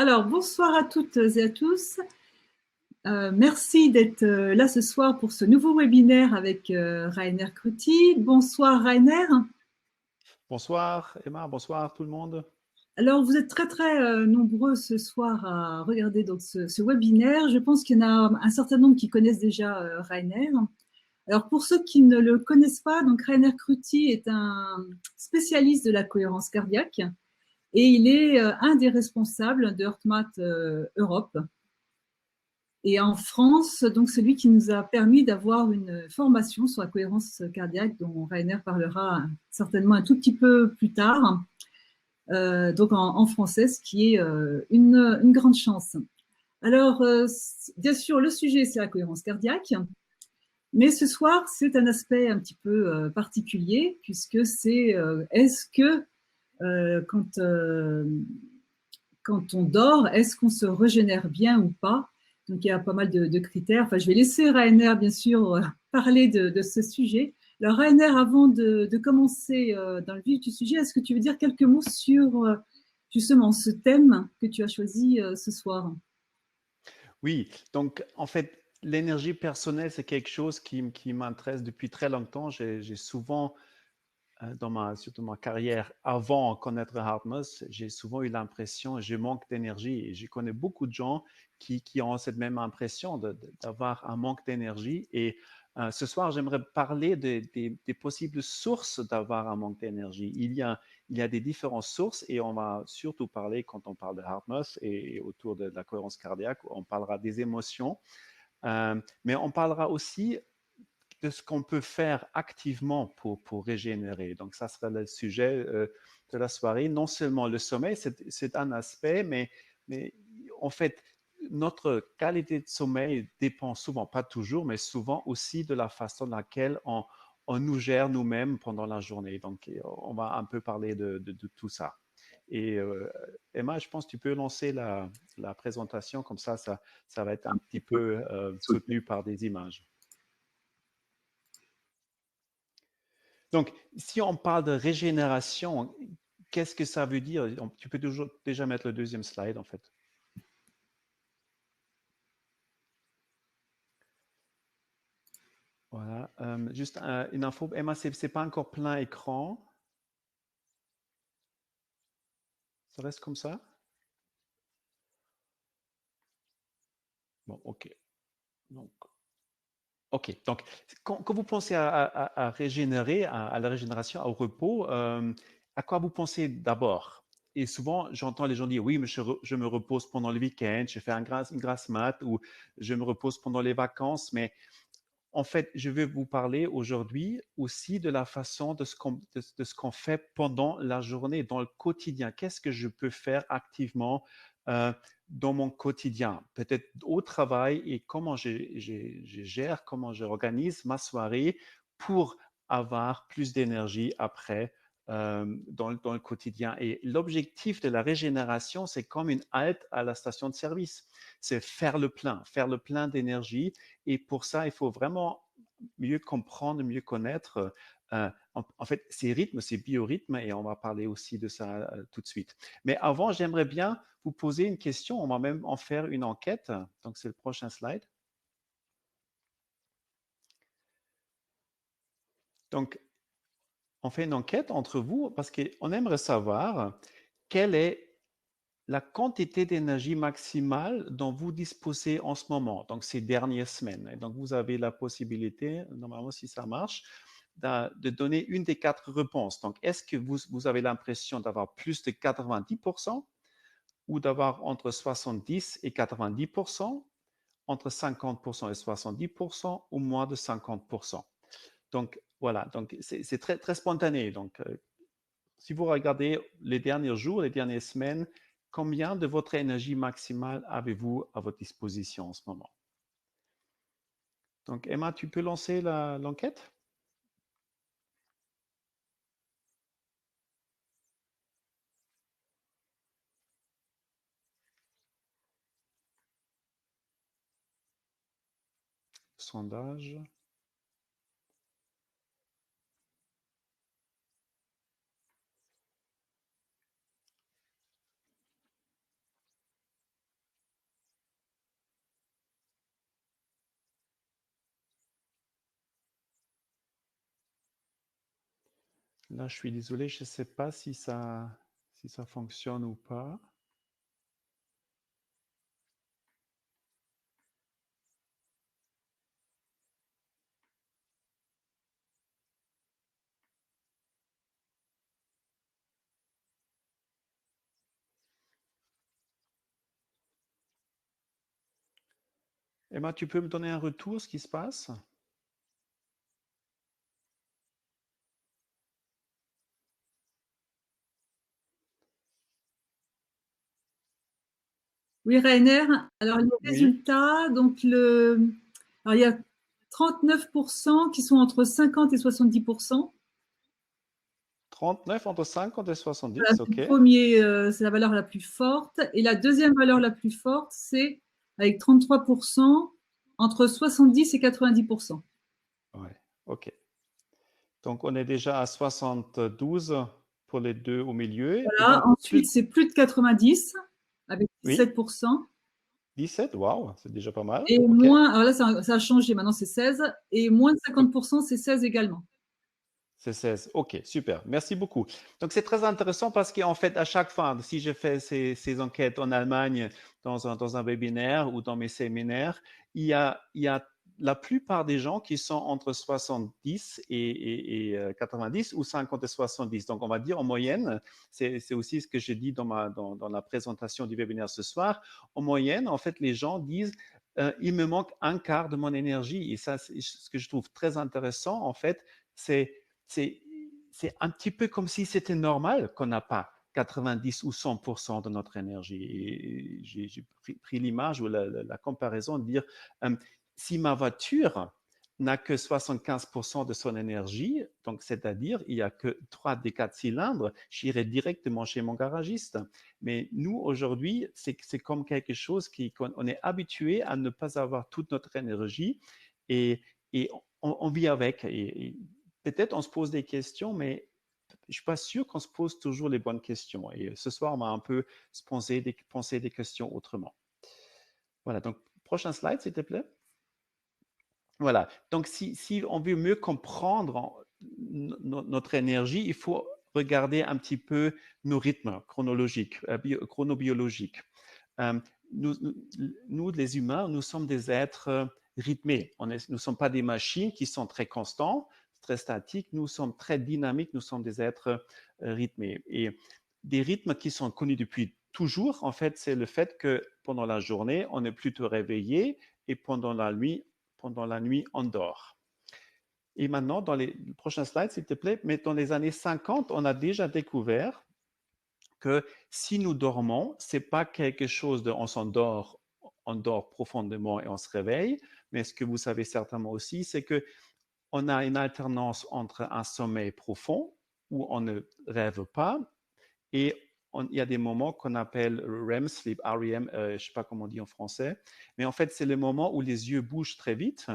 Alors, bonsoir à toutes et à tous. Merci d'être là ce soir pour ce nouveau webinaire avec Rainer Kruti. Bonsoir Rainer. Bonsoir Emma, bonsoir tout le monde. Alors, vous êtes très nombreux ce soir à regarder donc ce webinaire. Je pense qu'il y en a un certain nombre qui connaissent déjà Rainer. Alors, pour ceux qui ne le connaissent pas, donc Rainer Kruti est un spécialiste de la cohérence cardiaque et il est un des responsables de HeartMath Europe. Et en France, donc celui qui nous a permis d'avoir une formation sur la cohérence cardiaque, dont Rainer parlera certainement un tout petit peu plus tard, donc en français, ce qui est une grande chance. Alors, bien sûr, le sujet, c'est la cohérence cardiaque, mais ce soir, c'est un aspect un petit peu particulier, puisque c'est est-ce que quand on dort, est-ce qu'on se régénère bien ou pas? Donc, il y a pas mal de critères. Enfin, je vais laisser Rainer, bien sûr, parler de ce sujet. Alors, Rainer, avant de commencer dans le vif du sujet, est-ce que tu veux dire quelques mots sur justement ce thème que tu as choisi ce soir? Oui, donc en fait, l'énergie personnelle, c'est quelque chose qui m'intéresse depuis très longtemps. J'ai souvent, surtout ma carrière, avant de connaître HeartMath, j'ai souvent eu l'impression que je manque d'énergie. Et je connais beaucoup de gens qui ont cette même impression d'avoir un manque d'énergie. Et ce soir, j'aimerais parler des possibles sources d'avoir un manque d'énergie. Il y a des différentes sources et on va surtout parler, quand on parle de HeartMath et autour de la cohérence cardiaque, on parlera des émotions, mais on parlera aussi de ce qu'on peut faire activement pour régénérer. Donc, ça sera le sujet de la soirée. Non seulement le sommeil, c'est un aspect, mais en fait, notre qualité de sommeil dépend souvent, pas toujours, mais souvent aussi de la façon dans laquelle on nous gère nous-mêmes pendant la journée. Donc, on va un peu parler de tout ça. Et Emma, je pense que tu peux lancer la présentation, comme ça va être un petit peu soutenu par des images. Donc, si on parle de régénération, qu'est-ce que ça veut dire? Tu peux toujours déjà mettre le deuxième slide, en fait. Voilà. Juste une info, Emma, c'est pas encore plein écran. Ça reste comme ça? Bon, OK. Donc, donc quand vous pensez à régénérer, à la régénération, au repos, à quoi vous pensez d'abord? Et souvent, j'entends les gens dire, oui, mais je me repose pendant le week-end, je fais une grasse mat ou je me repose pendant les vacances, mais en fait, je vais vous parler aujourd'hui aussi de la façon de ce qu'on fait pendant la journée, dans le quotidien. Qu'est-ce que je peux faire activement euh, dans mon quotidien, peut-être au travail, et comment je gère, comment j'organise ma soirée pour avoir plus d'énergie après dans le quotidien. Et l'objectif de la régénération, c'est comme une halte à la station de service. C'est faire le plein d'énergie, et pour ça, il faut vraiment mieux comprendre, mieux connaître. En fait, ces rythmes, ces biorhythmes, et on va parler aussi de ça tout de suite. Mais avant, j'aimerais bien vous poser une question. On va même en faire une enquête. Donc, c'est le prochain slide. Donc, on fait une enquête entre vous parce qu'on aimerait savoir quelle est la quantité d'énergie maximale dont vous disposez en ce moment, donc ces dernières semaines. Et donc, vous avez la possibilité, normalement, si ça marche, de donner une des quatre réponses. Donc, est-ce que vous avez l'impression d'avoir plus de 90% ou d'avoir entre 70 et 90%, entre 50% et 70% ou moins de 50%? Donc, voilà, donc c'est très, très spontané. Donc, si vous regardez les derniers jours, les dernières semaines, combien de votre énergie maximale avez-vous à votre disposition en ce moment? Donc, Emma, tu peux lancer l'enquête? Sondage. Là, je suis désolé, je ne sais pas si ça fonctionne ou pas. Emma, tu peux me donner un retour, ce qui se passe? Oui, Rainer. Alors, les Oui. résultats, alors, il y a 39% qui sont entre 50 et 70%. 39 entre 50 et 70, Voilà, OK. c'est la valeur la plus forte. Et la deuxième valeur la plus forte, c'est avec 33% entre 70 et 90%. Ouais, OK. Donc, on est déjà à 72 pour les deux au milieu. Et Voilà. donc, Ensuite, plus, c'est plus de 90 avec oui, 17%. 17, waouh, c'est déjà pas mal. Et OK. moins, alors là, ça a changé, maintenant c'est 16. Et moins de 50%, c'est 16 également. C'est 16. OK, super. Merci beaucoup. Donc, c'est très intéressant parce qu'en fait, à chaque fois, si je fais ces enquêtes en Allemagne dans un webinaire ou dans mes séminaires, il y a la plupart des gens qui sont entre 70 et 90 ou 50 et 70. Donc, on va dire en moyenne, c'est aussi ce que j'ai dit dans la présentation du webinaire ce soir. En moyenne, en fait, les gens disent, il me manque un quart de mon énergie. Et ça, c'est ce que je trouve très intéressant, en fait, c'est c'est c'est un petit peu comme si c'était normal qu'on n'a pas 90 ou 100% de notre énergie. Et j'ai pris l'image ou la comparaison de dire, si ma voiture n'a que 75% de son énergie, donc c'est-à-dire il n'y a que 3 des 4 cylindres, j'irai directement chez mon garagiste. Mais nous, aujourd'hui, c'est comme quelque chose qu'on est habitué à ne pas avoir toute notre énergie et, et on vit avec. Et peut-être on se pose des questions, mais je ne suis pas sûr qu'on se pose toujours les bonnes questions. Et ce soir, on m'a un peu pensé des questions autrement. Voilà, donc prochain slide, s'il te plaît. Voilà, donc si on veut mieux comprendre notre énergie, il faut regarder un petit peu nos rythmes chronologiques, chronobiologiques. Euh, nous, nous, les humains, nous sommes des êtres rythmés. Nous ne sommes pas des machines qui sont très constants, très statiques. Nous sommes très dynamiques. Nous sommes des êtres rythmés. Et des rythmes qui sont connus depuis toujours, en fait, c'est le fait que pendant la journée, on est plutôt réveillé et pendant la nuit, on dort. Et maintenant, dans les prochains slides, s'il te plaît, mais dans les années 50, on a déjà découvert que si nous dormons, c'est pas quelque chose de on s'endort, on dort profondément et on se réveille, mais ce que vous savez certainement aussi, c'est que on a une alternance entre un sommeil profond où on ne rêve pas et il y a des moments qu'on appelle REM sleep, REM, je ne sais pas comment on dit en français, mais en fait, c'est le moment où les yeux bougent très vite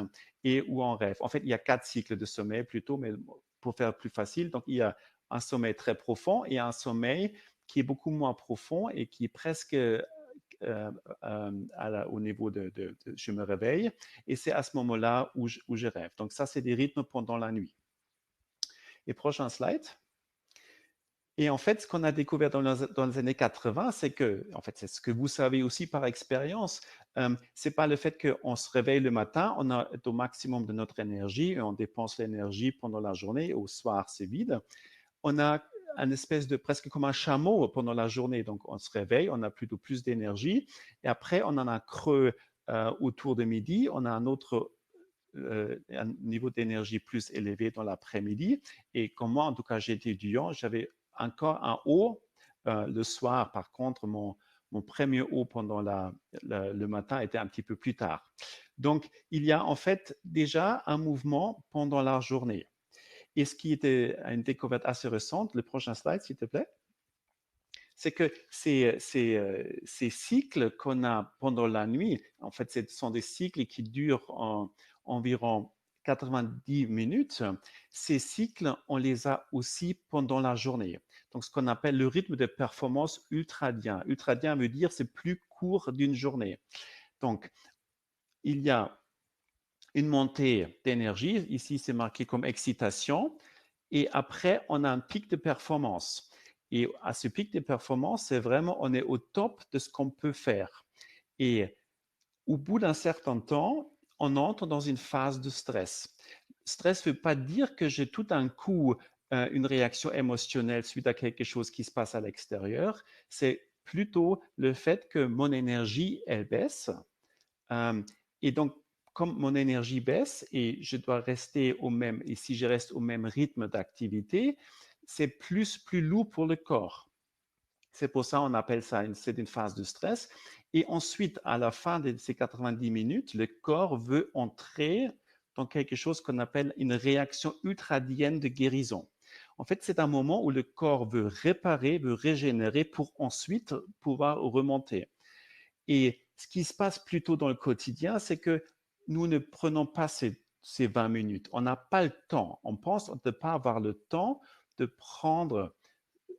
et où on rêve. En fait, il y a 4 cycles de sommeil plutôt, mais pour faire plus facile, donc il y a un sommeil très profond et un sommeil qui est beaucoup moins profond et qui est presque au niveau de je me réveille. Et c'est à ce moment-là où je rêve. Donc ça, c'est des rythmes pendant la nuit. Et prochain slide. Et en fait, ce qu'on a découvert dans les années 80, c'est que, en fait, c'est ce que vous savez aussi par expérience, c'est pas le fait qu'on se réveille le matin, on a au maximum de notre énergie et on dépense l'énergie pendant la journée, au soir, c'est vide. On a une espèce de presque comme un chameau pendant la journée. Donc, on se réveille, on a plutôt plus d'énergie. Et après, on en a un creux autour de midi. On a un niveau d'énergie plus élevé dans l'après-midi. Et comme moi, en tout cas, j'étais étudiant, j'avais encore un haut le soir. Par contre, mon premier haut pendant le matin était un petit peu plus tard. Donc, il y a en fait déjà un mouvement pendant la journée. Et ce qui était une découverte assez récente, le prochain slide, s'il te plaît, c'est que ces cycles qu'on a pendant la nuit, en fait, ce sont des cycles qui durent environ 90 minutes. Ces cycles, on les a aussi pendant la journée. Donc, ce qu'on appelle le rythme de performance ultradien. Ultradien veut dire c'est plus court d'une journée. Donc, il y a une montée d'énergie. Ici, c'est marqué comme excitation. Et après, on a un pic de performance. Et à ce pic de performance, c'est vraiment, on est au top de ce qu'on peut faire. Et au bout d'un certain temps, on entre dans une phase de stress. Stress ne veut pas dire que j'ai tout un coup une réaction émotionnelle suite à quelque chose qui se passe à l'extérieur. C'est plutôt le fait que mon énergie, elle baisse. Et donc, comme mon énergie baisse et je dois rester au même, et si je reste au même rythme d'activité, c'est plus lourd pour le corps. C'est pour ça qu'on appelle ça c'est une phase de stress. Et ensuite, à la fin de ces 90 minutes, le corps veut entrer dans quelque chose qu'on appelle une réaction ultradienne de guérison. En fait, c'est un moment où le corps veut réparer, veut régénérer pour ensuite pouvoir remonter. Et ce qui se passe plutôt dans le quotidien, c'est que nous ne prenons pas ces 20 minutes. On n'a pas le temps. On pense ne pas avoir le temps de prendre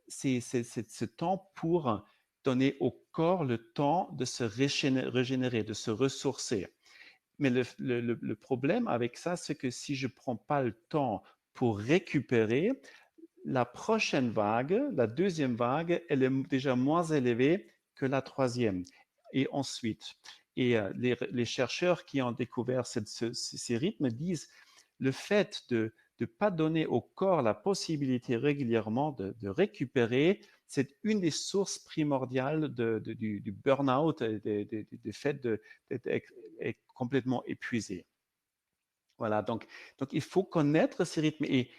ce temps pour donner au corps le temps de se régénérer, de se ressourcer. Mais le problème avec ça, c'est que si je ne prends pas le temps pour récupérer, la prochaine vague, la deuxième vague, elle est déjà moins élevée que la troisième. Et ensuite, les chercheurs qui ont découvert ces rythmes disent le fait de ne pas donner au corps la possibilité régulièrement de récupérer, c'est une des sources primordiales du burn-out, du fait d'être complètement épuisé. Voilà, donc il faut connaître ces rythmes et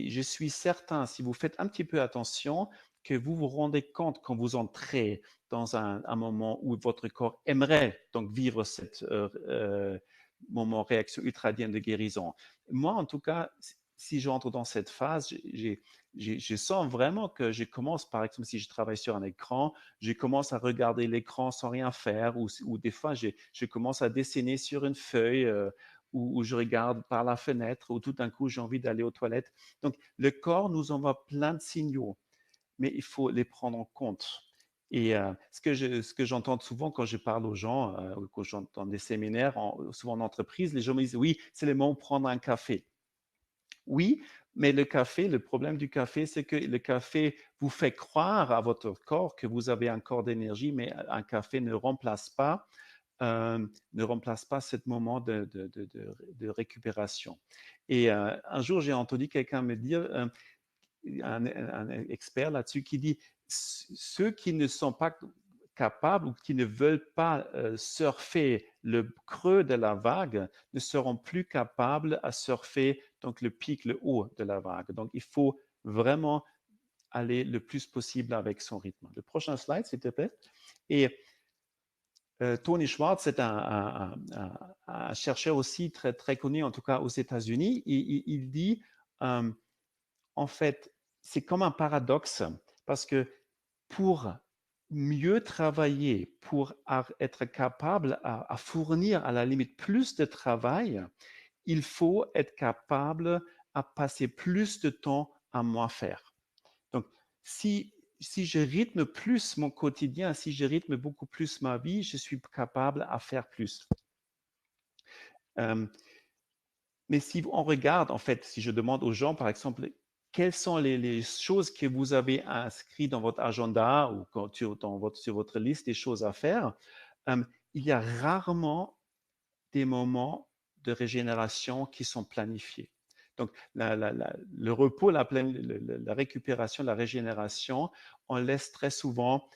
je suis certain, si vous faites un petit peu attention, que vous vous rendez compte quand vous entrez dans un moment où votre corps aimerait donc vivre cette moment réaction ultradienne de guérison. Moi, en tout cas, si j'entre dans cette phase, je sens vraiment que je commence, par exemple, si je travaille sur un écran, je commence à regarder l'écran sans rien faire ou des fois, je commence à dessiner sur une feuille où je regarde par la fenêtre, où tout d'un coup j'ai envie d'aller aux toilettes. Donc le corps nous envoie plein de signaux, mais il faut les prendre en compte. Et ce que j'entends souvent quand je parle aux gens, quand j'entends des séminaires, souvent en entreprise, les gens me disent oui, c'est le moment de prendre un café. Oui, mais le café, le problème du café, c'est que le café vous fait croire à votre corps que vous avez un corps d'énergie, mais un café ne remplace pas ce moment de récupération. Et un jour, j'ai entendu quelqu'un me dire, un expert là-dessus, qui dit, ceux qui ne sont pas capables ou qui ne veulent pas surfer le creux de la vague ne seront plus capables à surfer donc le pic, le haut de la vague. Donc, il faut vraiment aller le plus possible avec son rythme. Le prochain slide, s'il te plaît. Et Tony Schwartz est un chercheur aussi très, très connu, en tout cas aux États-Unis. Il dit, en fait, c'est comme un paradoxe parce que pour mieux travailler, pour être capable à fournir à la limite plus de travail, il faut être capable à passer plus de temps à moins faire. Donc, si je rythme plus mon quotidien, si je rythme beaucoup plus ma vie, je suis capable à faire plus. Mais si on regarde, en fait, si je demande aux gens, par exemple, quelles sont les choses que vous avez inscrites dans votre agenda ou sur votre liste des choses à faire, il y a rarement des moments de régénération qui sont planifiés. Donc, le repos, la récupération, la régénération, on laisse très souvent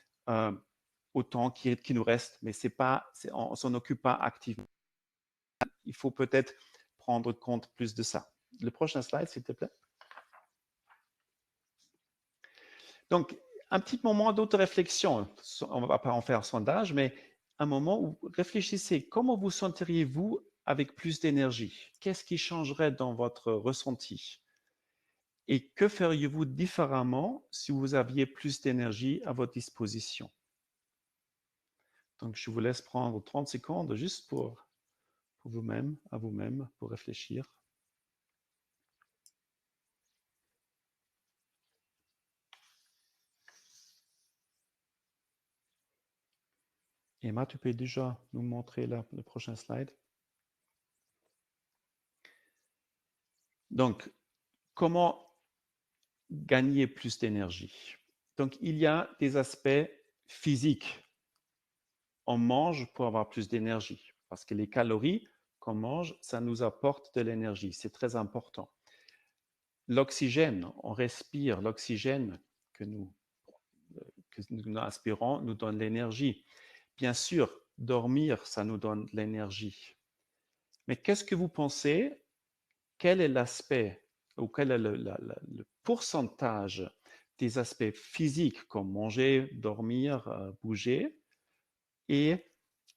au temps qui nous reste, mais on ne s'en occupe pas activement. Il faut peut-être prendre compte plus de ça. Le prochain slide, s'il te plaît. Donc, un petit moment d'auto-réflexion. On ne va pas en faire un sondage, mais un moment où réfléchissez. Comment vous senteriez-vous avec plus d'énergie? Qu'est-ce qui changerait dans votre ressenti? Et que feriez-vous différemment si vous aviez plus d'énergie à votre disposition? Donc, je vous laisse prendre 30 secondes juste pour vous-même, à vous-même, pour réfléchir. Emma, tu peux déjà nous montrer le prochain slide. Donc, comment gagner plus d'énergie. Donc, il y a des aspects physiques. On mange pour avoir plus d'énergie parce que les calories qu'on mange, ça nous apporte de l'énergie. C'est très important. L'oxygène, on respire, l'oxygène que nous aspirons nous donne l'énergie. Bien sûr, dormir, ça nous donne de l'énergie. Mais qu'est-ce que vous pensez? Quel est l'aspect ou quel est le pourcentage des aspects physiques comme manger, dormir, bouger et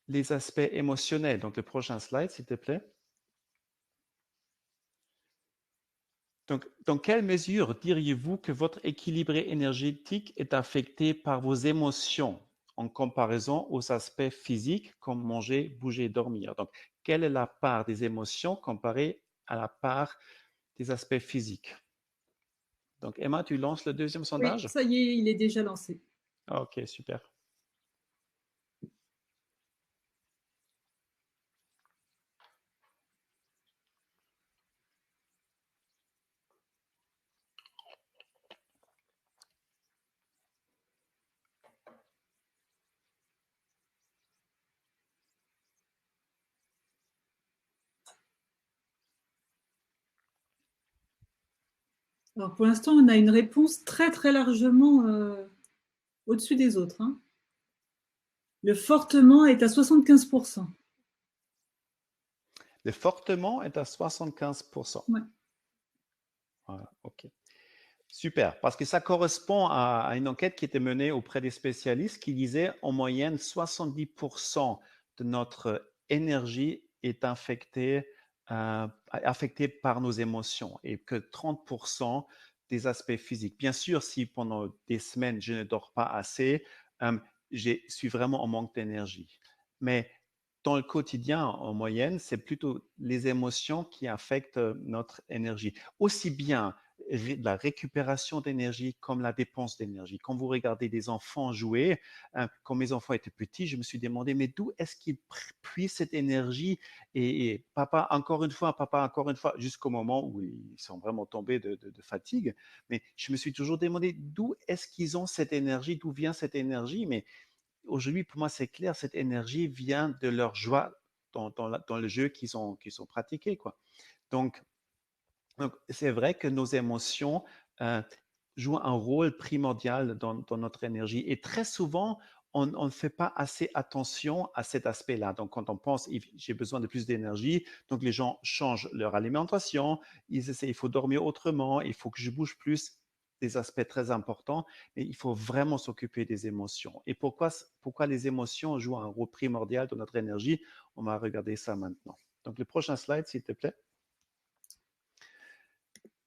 les aspects émotionnels? Donc, le prochain slide, s'il te plaît. Donc, dans quelle mesure diriez-vous que votre équilibre énergétique est affecté par vos émotions en comparaison aux aspects physiques comme manger, bouger, dormir? Donc, quelle est la part des émotions comparée à la part des aspects physiques? Donc, Emma, tu lances le deuxième Oui, sondage? ça y est, il est déjà lancé. Ok, super. Alors pour l'instant, on a une réponse très très largement au-dessus des autres, hein. Le fortement est à 75%. Le fortement est à 75%. Ouais. Voilà, ok. Super, parce que ça correspond à une enquête qui était menée auprès des spécialistes qui disait en moyenne 70% de notre énergie est affectée par nos émotions et que 30% des aspects physiques. Bien sûr, si pendant des semaines je ne dors pas assez, je suis vraiment en manque d'énergie. Mais dans le quotidien, en moyenne, c'est plutôt les émotions qui affectent notre énergie. Aussi bien la récupération d'énergie comme la dépense d'énergie. Quand vous regardez des enfants jouer, quand mes enfants étaient petits, je me suis demandé, mais d'où est-ce qu'ils puissent cette énergie et papa, encore une fois, jusqu'au moment où ils sont vraiment tombés de fatigue. Mais je me suis toujours demandé, d'où est-ce qu'ils ont cette énergie, d'où vient cette énergie. Mais aujourd'hui, pour moi, c'est clair, cette énergie vient de leur joie dans le jeu qu'ils ont pratiqué, quoi. Donc, c'est vrai que nos émotions jouent un rôle primordial dans notre énergie. Et très souvent, on ne fait pas assez attention à cet aspect-là. Donc, quand on pense, j'ai besoin de plus d'énergie, donc les gens changent leur alimentation, ils essaient, il faut dormir autrement, il faut que je bouge plus, des aspects très importants, mais il faut vraiment s'occuper des émotions. Et pourquoi les émotions jouent un rôle primordial dans notre énergie? On va regarder ça maintenant. Donc, le prochain slide, s'il te plaît.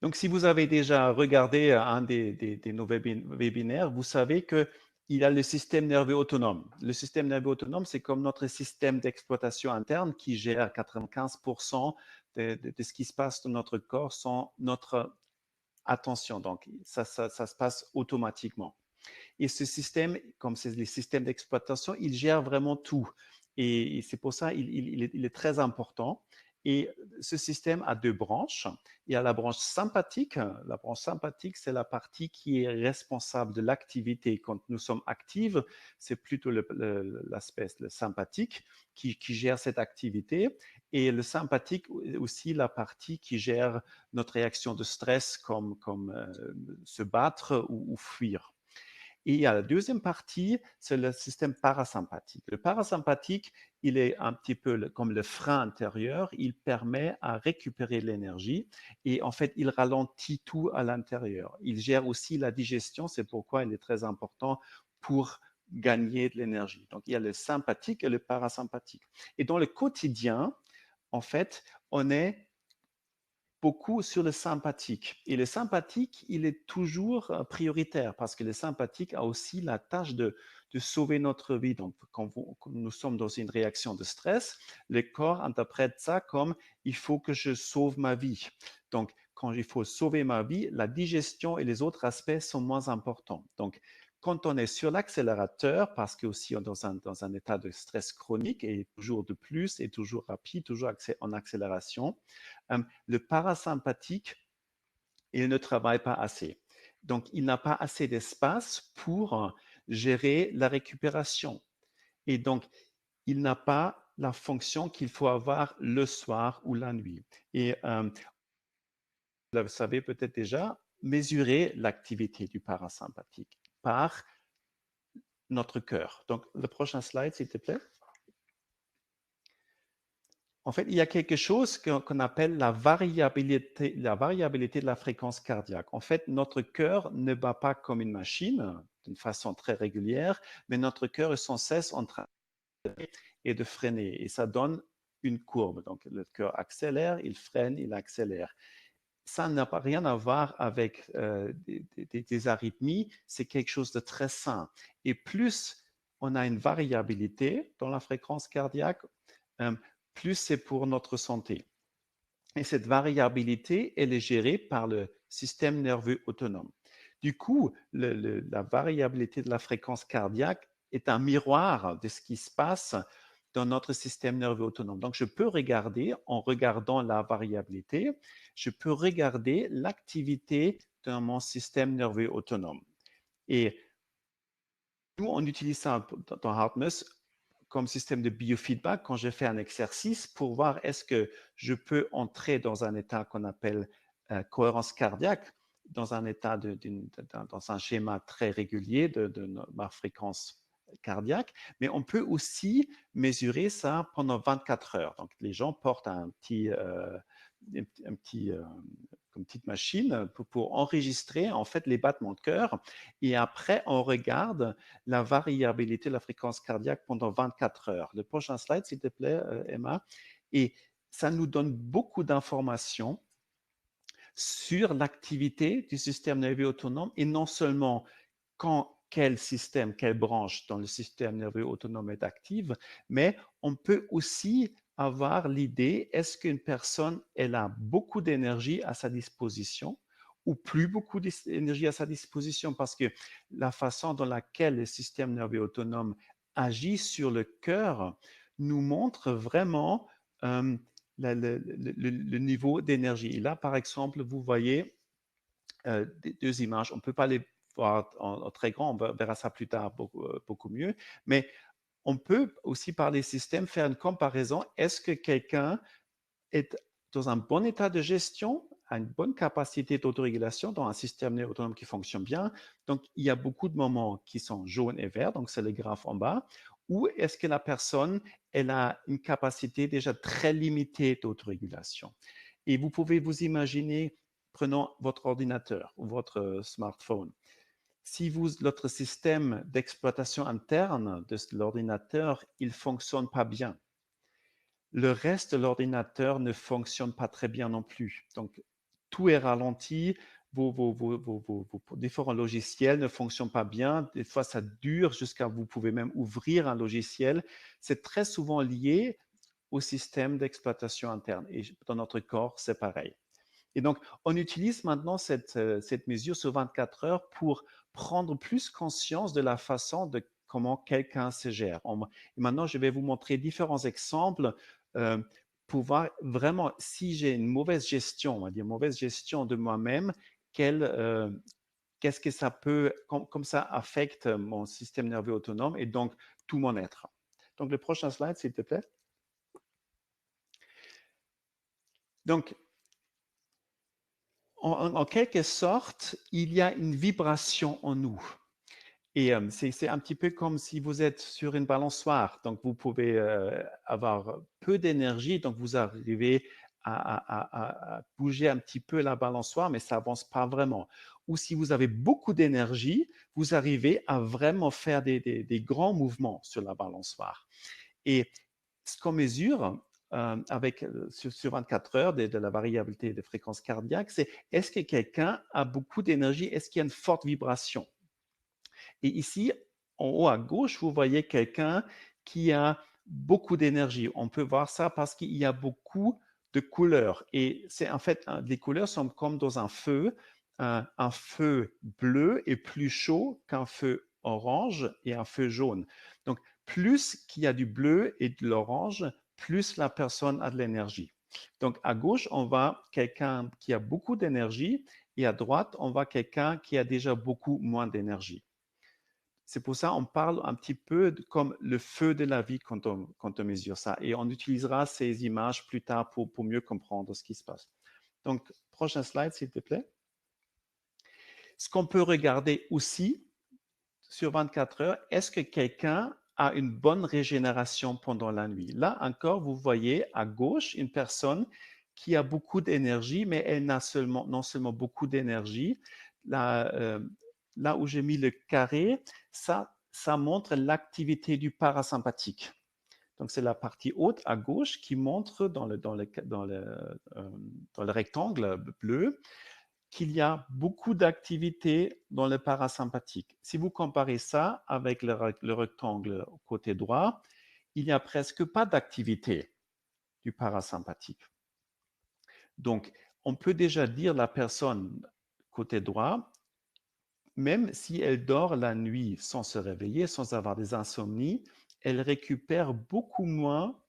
Donc, si vous avez déjà regardé un de nos webinaires, vous savez qu'il y a le système nerveux autonome. Le système nerveux autonome, c'est comme notre système d'exploitation interne qui gère 95% de ce qui se passe dans notre corps sans notre attention. Donc, ça se passe automatiquement. Et ce système, comme c'est les systèmes d'exploitation, il gère vraiment tout. Et c'est pour ça il est très important. Et ce système a deux branches. Il y a la branche sympathique. La branche sympathique, c'est la partie qui est responsable de l'activité. Quand nous sommes actifs, c'est plutôt l'aspect sympathique qui gère cette activité. Et le sympathique aussi la partie qui gère notre réaction de stress comme se battre ou fuir. Et il y a la deuxième partie, c'est le système parasympathique. Le parasympathique, il est un petit peu comme le frein intérieur. Il permet à récupérer l'énergie et en fait, il ralentit tout à l'intérieur. Il gère aussi la digestion. C'est pourquoi il est très important pour gagner de l'énergie. Donc, il y a le sympathique et le parasympathique. Et dans le quotidien, en fait, on est beaucoup sur le sympathique. Et le sympathique, il est toujours prioritaire parce que le sympathique a aussi la tâche de sauver notre vie. Donc, quand nous sommes dans une réaction de stress, le corps interprète ça comme il faut que je sauve ma vie. Donc, quand il faut sauver ma vie, la digestion et les autres aspects sont moins importants. Donc, quand on est sur l'accélérateur, parce que aussi on est dans un état de stress chronique et toujours de plus et toujours rapide, toujours en accélération, le parasympathique, il ne travaille pas assez. Donc, il n'a pas assez d'espace pour gérer la récupération. Et donc, il n'a pas la fonction qu'il faut avoir le soir ou la nuit. Et vous le savez peut-être déjà, mesurer l'activité du parasympathique par notre cœur. Donc, le prochain slide, s'il te plaît. En fait, il y a quelque chose qu'on appelle la variabilité de la fréquence cardiaque. En fait, notre cœur ne bat pas comme une machine d'une façon très régulière, mais notre cœur est sans cesse en train de freiner et ça donne une courbe. Donc, le cœur accélère, il freine, il accélère. Ça n'a pas rien à voir avec des arythmies, c'est quelque chose de très sain. Et plus on a une variabilité dans la fréquence cardiaque, plus c'est pour notre santé. Et cette variabilité, elle est gérée par le système nerveux autonome. Du coup, la variabilité de la fréquence cardiaque est un miroir de ce qui se passe dans notre système nerveux autonome. Donc, je peux regarder, en regardant la variabilité, je peux regarder l'activité de mon système nerveux autonome. Et nous, on utilise ça dans HeartMath comme système de biofeedback quand je fais un exercice pour voir est-ce que je peux entrer dans un état qu'on appelle cohérence cardiaque, dans un état dans un schéma très régulier de ma fréquence cardiaque, mais on peut aussi mesurer ça pendant 24 heures. Donc, les gens portent une petite machine pour enregistrer en fait les battements de cœur et après on regarde la variabilité de la fréquence cardiaque pendant 24 heures. Le prochain slide, s'il te plaît, Emma. Et ça nous donne beaucoup d'informations sur l'activité du système nerveux autonome et non seulement quel système, quelle branche dans le système nerveux autonome est active, mais on peut aussi avoir l'idée, est-ce qu'une personne, elle a beaucoup d'énergie à sa disposition ou plus beaucoup d'énergie à sa disposition parce que la façon dans laquelle le système nerveux autonome agit sur le cœur nous montre vraiment le niveau d'énergie. Et là, par exemple, vous voyez deux images. On ne peut pas les voir en très grand, on verra ça plus tard beaucoup mieux. Mais on peut aussi par les systèmes faire une comparaison. Est-ce que quelqu'un est dans un bon état de gestion, a une bonne capacité d'autorégulation dans un système autonome qui fonctionne bien? Donc, il y a beaucoup de moments qui sont jaunes et verts, donc c'est le graphe en bas. Ou est-ce que la personne, elle a une capacité déjà très limitée d'autorégulation? Et vous pouvez vous imaginer, prenons votre ordinateur ou votre smartphone. Si votre système d'exploitation interne de l'ordinateur, il ne fonctionne pas bien, le reste de l'ordinateur ne fonctionne pas très bien non plus. Donc, tout est ralenti, vos différents logiciels ne fonctionnent pas bien. Des fois, ça dure jusqu'à vous pouvez même ouvrir un logiciel. C'est très souvent lié au système d'exploitation interne. Et dans notre corps, c'est pareil. Et donc, on utilise maintenant cette mesure sur 24 heures pour prendre plus conscience de la façon de comment quelqu'un se gère. Et maintenant, je vais vous montrer différents exemples pour voir vraiment si j'ai une mauvaise gestion, on va dire mauvaise gestion de moi-même, qu'est-ce que ça peut, comme ça affecte mon système nerveux autonome et donc tout mon être. Donc, le prochain slide, s'il te plaît. Donc, en quelque sorte, il y a une vibration en nous. Et c'est un petit peu comme si vous êtes sur une balançoire. Donc, vous pouvez avoir peu d'énergie, donc vous arrivez à bouger un petit peu la balançoire, mais ça avance pas vraiment. Ou si vous avez beaucoup d'énergie, vous arrivez à vraiment faire des grands mouvements sur la balançoire. Et ce qu'on mesure sur 24 heures de la variabilité de fréquence cardiaque, c'est est-ce que quelqu'un a beaucoup d'énergie, est-ce qu'il y a une forte vibration? Et ici, en haut à gauche, vous voyez quelqu'un qui a beaucoup d'énergie. On peut voir ça parce qu'il y a beaucoup de couleurs. Et c'est en fait, les couleurs sont comme dans un feu. Un feu bleu est plus chaud qu'un feu orange et un feu jaune. Donc, plus qu'il y a du bleu et de l'orange, plus la personne a de l'énergie. Donc, à gauche, on voit quelqu'un qui a beaucoup d'énergie Et à droite, on voit quelqu'un qui a déjà beaucoup moins d'énergie. C'est pour ça qu'on parle un petit peu comme le feu de la vie quand on mesure ça. Et on utilisera ces images plus tard pour mieux comprendre ce qui se passe. Donc, prochain slide, s'il te plaît. Ce qu'on peut regarder aussi sur 24 heures, est-ce que quelqu'un a une bonne régénération pendant la nuit? Là encore, vous voyez à gauche une personne qui a beaucoup d'énergie, mais elle n'a non seulement beaucoup d'énergie. Là où j'ai mis le carré, ça montre l'activité du parasympathique. Donc, c'est la partie haute à gauche qui montre dans le rectangle bleu qu'il y a beaucoup d'activité dans le parasympathique. Si vous comparez ça avec le rectangle côté droit, il n'y a presque pas d'activité du parasympathique. Donc, on peut déjà dire la personne côté droit, même si elle dort la nuit sans se réveiller, sans avoir des insomnies, elle récupère beaucoup moins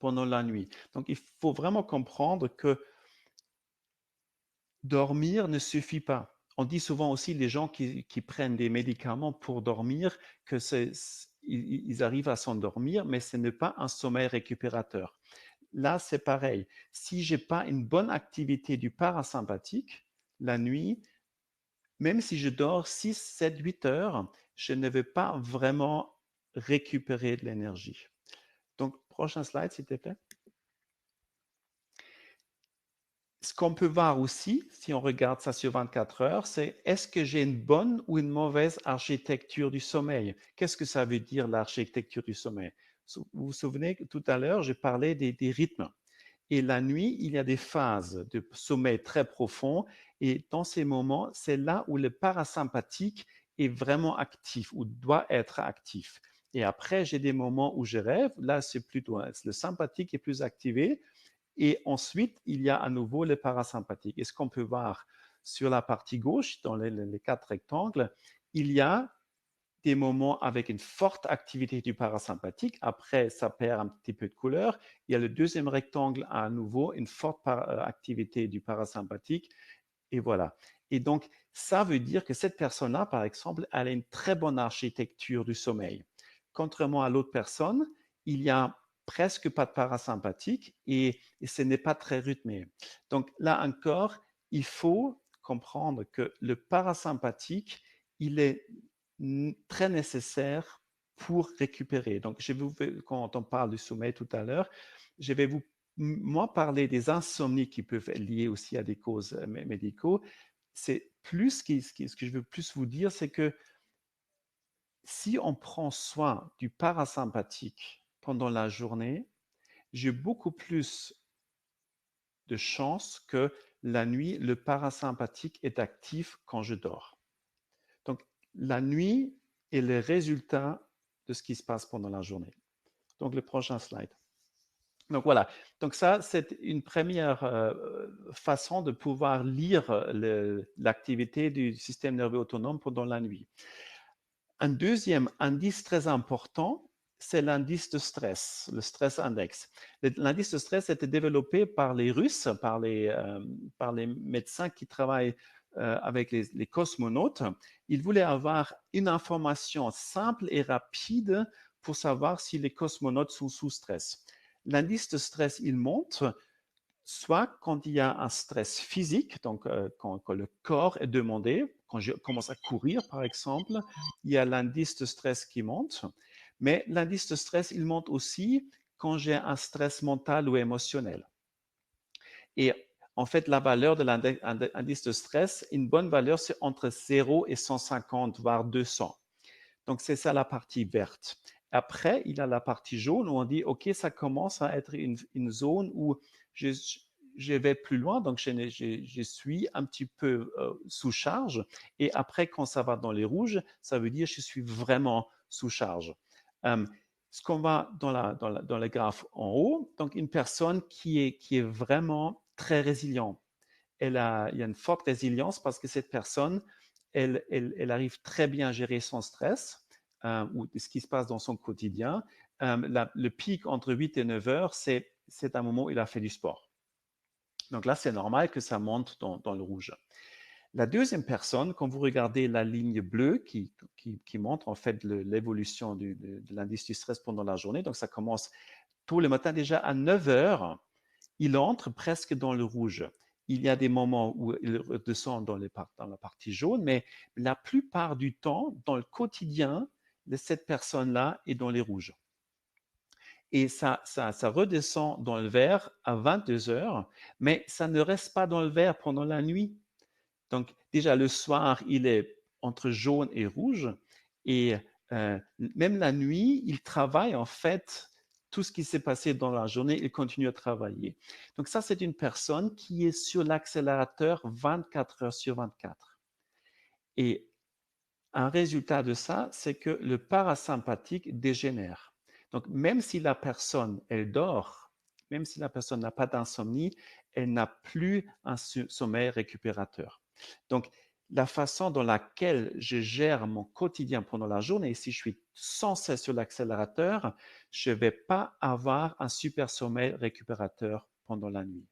pendant la nuit. Donc, il faut vraiment comprendre que dormir ne suffit pas. On dit souvent aussi les gens qui prennent des médicaments pour dormir ils arrivent à s'endormir, mais ce n'est pas un sommeil récupérateur. Là, c'est pareil. Si je n'ai pas une bonne activité du parasympathique la nuit, même si je dors 6, 7, 8 heures, je ne vais pas vraiment récupérer de l'énergie. Donc, prochain slide, s'il te plaît. Ce qu'on peut voir aussi, si on regarde ça sur 24 heures, c'est est-ce que j'ai une bonne ou une mauvaise architecture du sommeil? Qu'est-ce que ça veut dire l'architecture du sommeil? Vous vous souvenez que tout à l'heure, j'ai parlé des rythmes. Et la nuit, il y a des phases de sommeil très profond. Et dans ces moments, c'est là où le parasympathique est vraiment actif ou doit être actif. Et après, j'ai des moments où je rêve. Là, c'est plutôt le sympathique est plus activé. Et ensuite, il y a à nouveau le parasympathique. Et ce qu'on peut voir sur la partie gauche, dans les 4 rectangles, il y a des moments avec une forte activité du parasympathique. Après, ça perd un petit peu de couleur. Il y a le deuxième rectangle, à nouveau, une forte activité du parasympathique. Et voilà. Et donc, ça veut dire que cette personne-là, par exemple, elle a une très bonne architecture du sommeil. Contrairement à l'autre personne, il y a presque pas de parasympathique et ce n'est pas très rythmé. Donc là encore, il faut comprendre que le parasympathique, il est très nécessaire pour récupérer. Donc, quand on parle du sommeil tout à l'heure, je vais vous moi parler des insomnies qui peuvent être liées aussi à des causes médicaux. C'est plus ce que je veux plus vous dire, c'est que si on prend soin du parasympathique pendant la journée, j'ai beaucoup plus de chances que la nuit, le parasympathique est actif quand je dors. Donc, la nuit est le résultat de ce qui se passe pendant la journée. Donc, le prochain slide. Donc voilà, donc ça c'est une première façon de pouvoir lire l'activité du système nerveux autonome pendant la nuit. Un deuxième indice très important, c'est l'indice de stress, le stress index. L'indice de stress a été développé par les Russes, par les médecins qui travaillent avec les cosmonautes. Ils voulaient avoir une information simple et rapide pour savoir si les cosmonautes sont sous stress. L'indice de stress, il monte soit quand il y a un stress physique, donc quand le corps est demandé, quand je commence à courir par exemple, il y a l'indice de stress qui monte, mais l'indice de stress, il monte aussi quand j'ai un stress mental ou émotionnel. Et en fait, la valeur de l'indice de stress, une bonne valeur, c'est entre 0 et 150, voire 200. Donc, c'est ça la partie verte. Après, il y a la partie jaune où on dit, OK, ça commence à être une zone où je vais plus loin, donc je suis un petit peu sous charge. Et après, quand ça va dans les rouges, ça veut dire que je suis vraiment sous charge. Ce qu'on va dans le graphe en haut, donc une personne qui est vraiment très résiliente. Il y a une forte résilience parce que cette personne, elle arrive très bien à gérer son stress ou ce qui se passe dans son quotidien. Le pic entre 8 et 9 heures, c'est un moment où il a fait du sport. Donc là, c'est normal que ça monte dans le rouge. La deuxième personne, quand vous regardez la ligne bleue qui montre en fait l'évolution de l'indice du stress pendant la journée, donc ça commence tôt le matin déjà à 9 heures, il entre presque dans le rouge. Il y a des moments où il redescend dans la partie jaune, mais la plupart du temps, dans le quotidien de cette personne-là est dans les rouges. Et ça redescend dans le vert à 22 heures, mais ça ne reste pas dans le vert pendant la nuit. Donc, déjà, le soir, il est entre jaune et rouge. Et même la nuit, il travaille en fait tout ce qui s'est passé dans la journée, il continue à travailler. Donc, ça, c'est une personne qui est sur l'accélérateur 24 heures sur 24. Et un résultat de ça, c'est que le parasympathique dégénère. Donc, même si la personne, elle dort, même si la personne n'a pas d'insomnie, elle n'a plus un sommeil récupérateur. Donc, la façon dans laquelle je gère mon quotidien pendant la journée, si je suis sans cesse sur l'accélérateur, je ne vais pas avoir un super sommeil récupérateur pendant la nuit.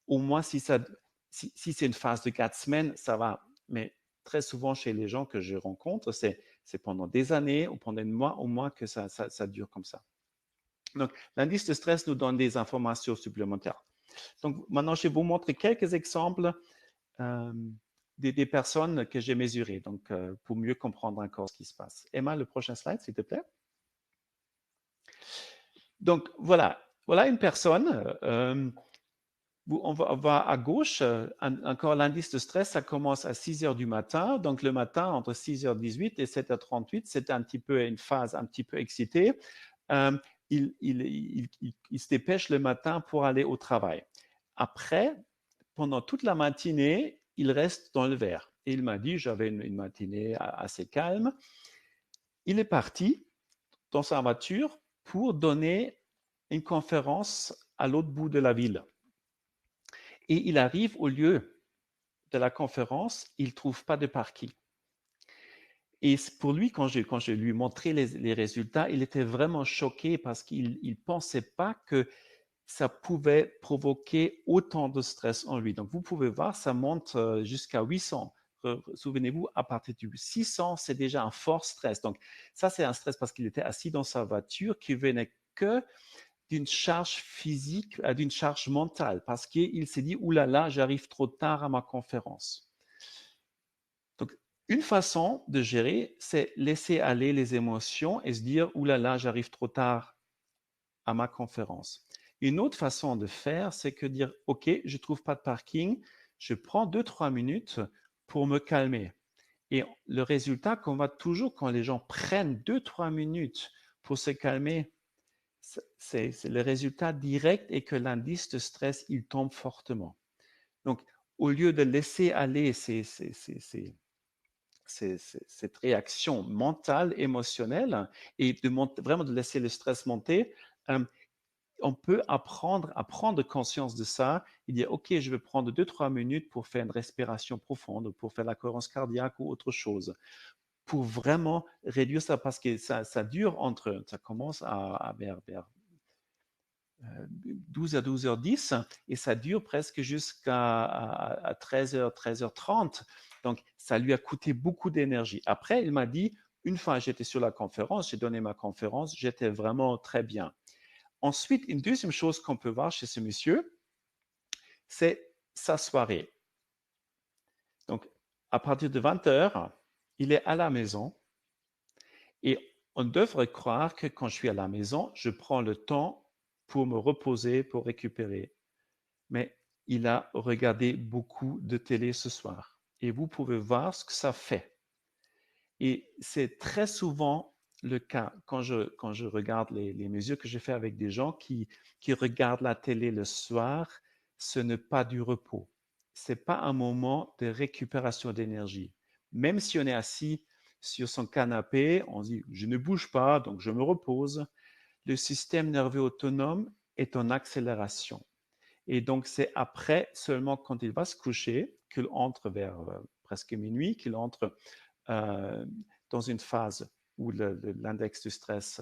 Au moins, si c'est une phase de 4 semaines, ça va. Mais très souvent, chez les gens que je rencontre, c'est pendant des années ou pendant des mois au moins que ça dure comme ça. Donc, l'indice de stress nous donne des informations supplémentaires. Donc, maintenant, je vais vous montrer quelques exemples des personnes que j'ai mesurées, donc pour mieux comprendre encore ce qui se passe. Emma, le prochain slide, s'il te plaît. Donc, voilà une personne. On va à gauche, encore l'indice de stress, ça commence à 6 heures du matin. Donc, le matin, entre 6h18 et 7h38, c'est un petit peu une phase un petit peu excitée. Il se dépêche le matin pour aller au travail. Après, pendant toute la matinée, il reste dans le vert. Et il m'a dit, j'avais une matinée assez calme. Il est parti dans sa voiture pour donner une conférence à l'autre bout de la ville. Et il arrive au lieu de la conférence, il ne trouve pas de parking. Et pour lui, quand je lui ai montré les résultats, il était vraiment choqué parce qu'il ne pensait pas que ça pouvait provoquer autant de stress en lui. Donc, vous pouvez voir, ça monte jusqu'à 800. Souvenez-vous, à partir du 600, c'est déjà un fort stress. Donc, ça, c'est un stress parce qu'il était assis dans sa voiture qui venait que d'une charge physique, d'une charge mentale, parce qu'il s'est dit, oulala, j'arrive trop tard à ma conférence. Donc, une façon de gérer, c'est laisser aller les émotions et se dire, oulala, j'arrive trop tard à ma conférence. Une autre façon de faire, c'est que dire, OK, je ne trouve pas de parking, je prends 2-3 minutes pour me calmer. Et le résultat qu'on voit toujours quand les gens prennent 2-3 minutes pour se calmer, c'est le résultat direct et que l'indice de stress, il tombe fortement. Donc, au lieu de laisser aller cette réaction mentale, émotionnelle, et vraiment de laisser le stress monter, on peut apprendre à prendre conscience de ça et dire, OK, je vais prendre 2-3 minutes pour faire une respiration profonde, pour faire la cohérence cardiaque ou autre chose, pour vraiment réduire ça, parce que ça dure ça commence vers 12 à 12h10 et ça dure presque jusqu'à 13h, 13h30. Donc, ça lui a coûté beaucoup d'énergie. Après, il m'a dit, une fois j'étais sur la conférence, j'ai donné ma conférence, j'étais vraiment très bien. Ensuite, une deuxième chose qu'on peut voir chez ce monsieur, c'est sa soirée. Donc, à partir de 20h, il est à la maison et on devrait croire que quand je suis à la maison, je prends le temps pour me reposer, pour récupérer. Mais il a regardé beaucoup de télé ce soir et vous pouvez voir ce que ça fait. Et c'est très souvent le cas quand je regarde les mesures que j'ai fait avec des gens qui regardent la télé le soir, ce n'est pas du repos. Ce n'est pas un moment de récupération d'énergie. Même si on est assis sur son canapé, on dit je ne bouge pas, donc je me repose. Le système nerveux autonome est en accélération. Et donc, c'est après seulement quand il va se coucher qu'il entre vers presque minuit, qu'il entre dans une phase où l'index de stress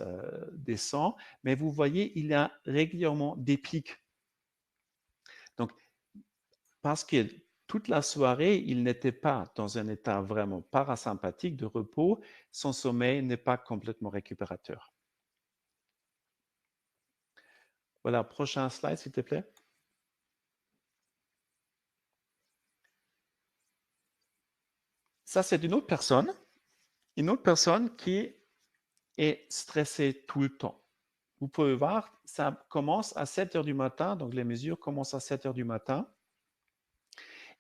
descend. Mais vous voyez, il y a régulièrement des pics. Donc, parce que toute la soirée, il n'était pas dans un état vraiment parasympathique de repos. Son sommeil n'est pas complètement récupérateur. Voilà, prochain slide, s'il te plaît. Ça, c'est une autre personne qui est stressée tout le temps. Vous pouvez voir, ça commence à 7 heures du matin, donc les mesures commencent à 7 heures du matin.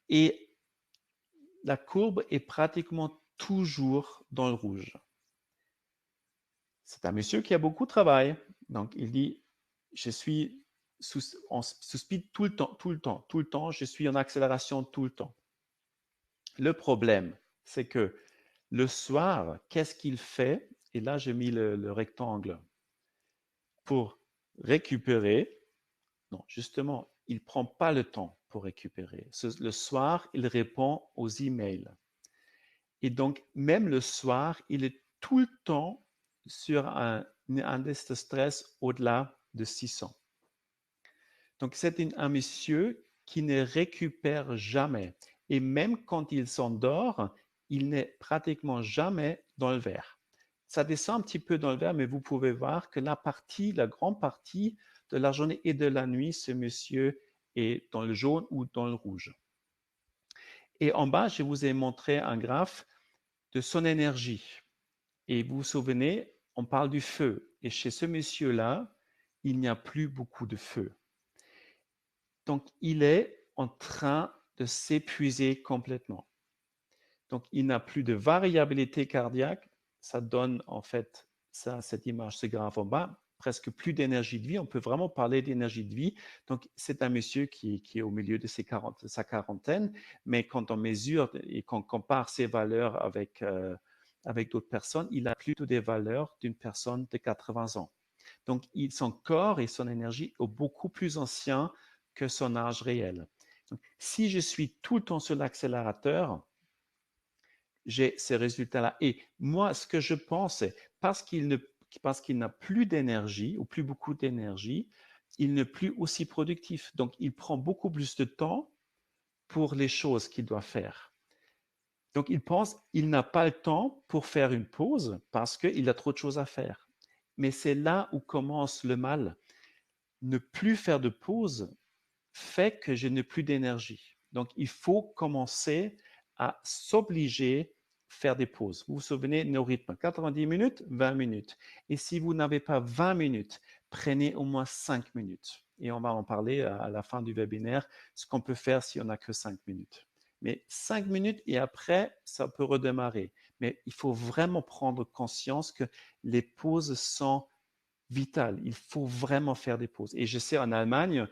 Et la courbe est pratiquement toujours dans le rouge. C'est un monsieur qui a beaucoup de travail. Donc, il dit, je suis sous speed tout le temps. Je suis en accélération tout le temps. Le problème, c'est que le soir, qu'est-ce qu'il fait? Et là, j'ai mis le rectangle pour récupérer. Non, justement, il ne prend pas le temps pour récupérer. Le soir, il répond aux emails. Et donc, même le soir, il est tout le temps sur un indice de stress au-delà de 600. Donc, c'est un monsieur qui ne récupère jamais. Et même quand il s'endort, il n'est pratiquement jamais dans le vert. Ça descend un petit peu dans le vert, mais vous pouvez voir que la grande partie de la journée et de la nuit, ce monsieur est dans le jaune ou dans le rouge. Et en bas, je vous ai montré un graphe de son énergie. Et vous vous souvenez, on parle du feu. Et chez ce monsieur-là, il n'y a plus beaucoup de feu. Donc, il est en train de s'épuiser complètement. Donc, il n'a plus de variabilité cardiaque. Ça donne en fait cette image, ce graphe en bas, presque plus d'énergie de vie. On peut vraiment parler d'énergie de vie. Donc, c'est un monsieur qui est au milieu de sa quarantaine, mais quand on mesure et qu'on compare ses valeurs avec d'autres personnes, il a plutôt des valeurs d'une personne de 80 ans. Donc, son corps et son énergie sont beaucoup plus anciens que son âge réel. Donc, si je suis tout le temps sur l'accélérateur, j'ai ces résultats-là. Et moi, ce que je pense, c'est parce qu'il n'a plus d'énergie ou plus beaucoup d'énergie, il n'est plus aussi productif. Donc, il prend beaucoup plus de temps pour les choses qu'il doit faire. Donc, il pense qu'il n'a pas le temps pour faire une pause parce qu'il a trop de choses à faire. Mais c'est là où commence le mal. Ne plus faire de pause fait que je n'ai plus d'énergie. Donc, il faut commencer à s'obliger à faire des pauses. Vous vous souvenez, nos rythmes, 90 minutes, 20 minutes. Et si vous n'avez pas 20 minutes, prenez au moins 5 minutes. Et on va en parler à la fin du webinaire, ce qu'on peut faire si on n'a que 5 minutes. Mais 5 minutes et après, ça peut redémarrer. Mais il faut vraiment prendre conscience que les pauses sont vitales. Il faut vraiment faire des pauses. Et je sais, en Allemagne,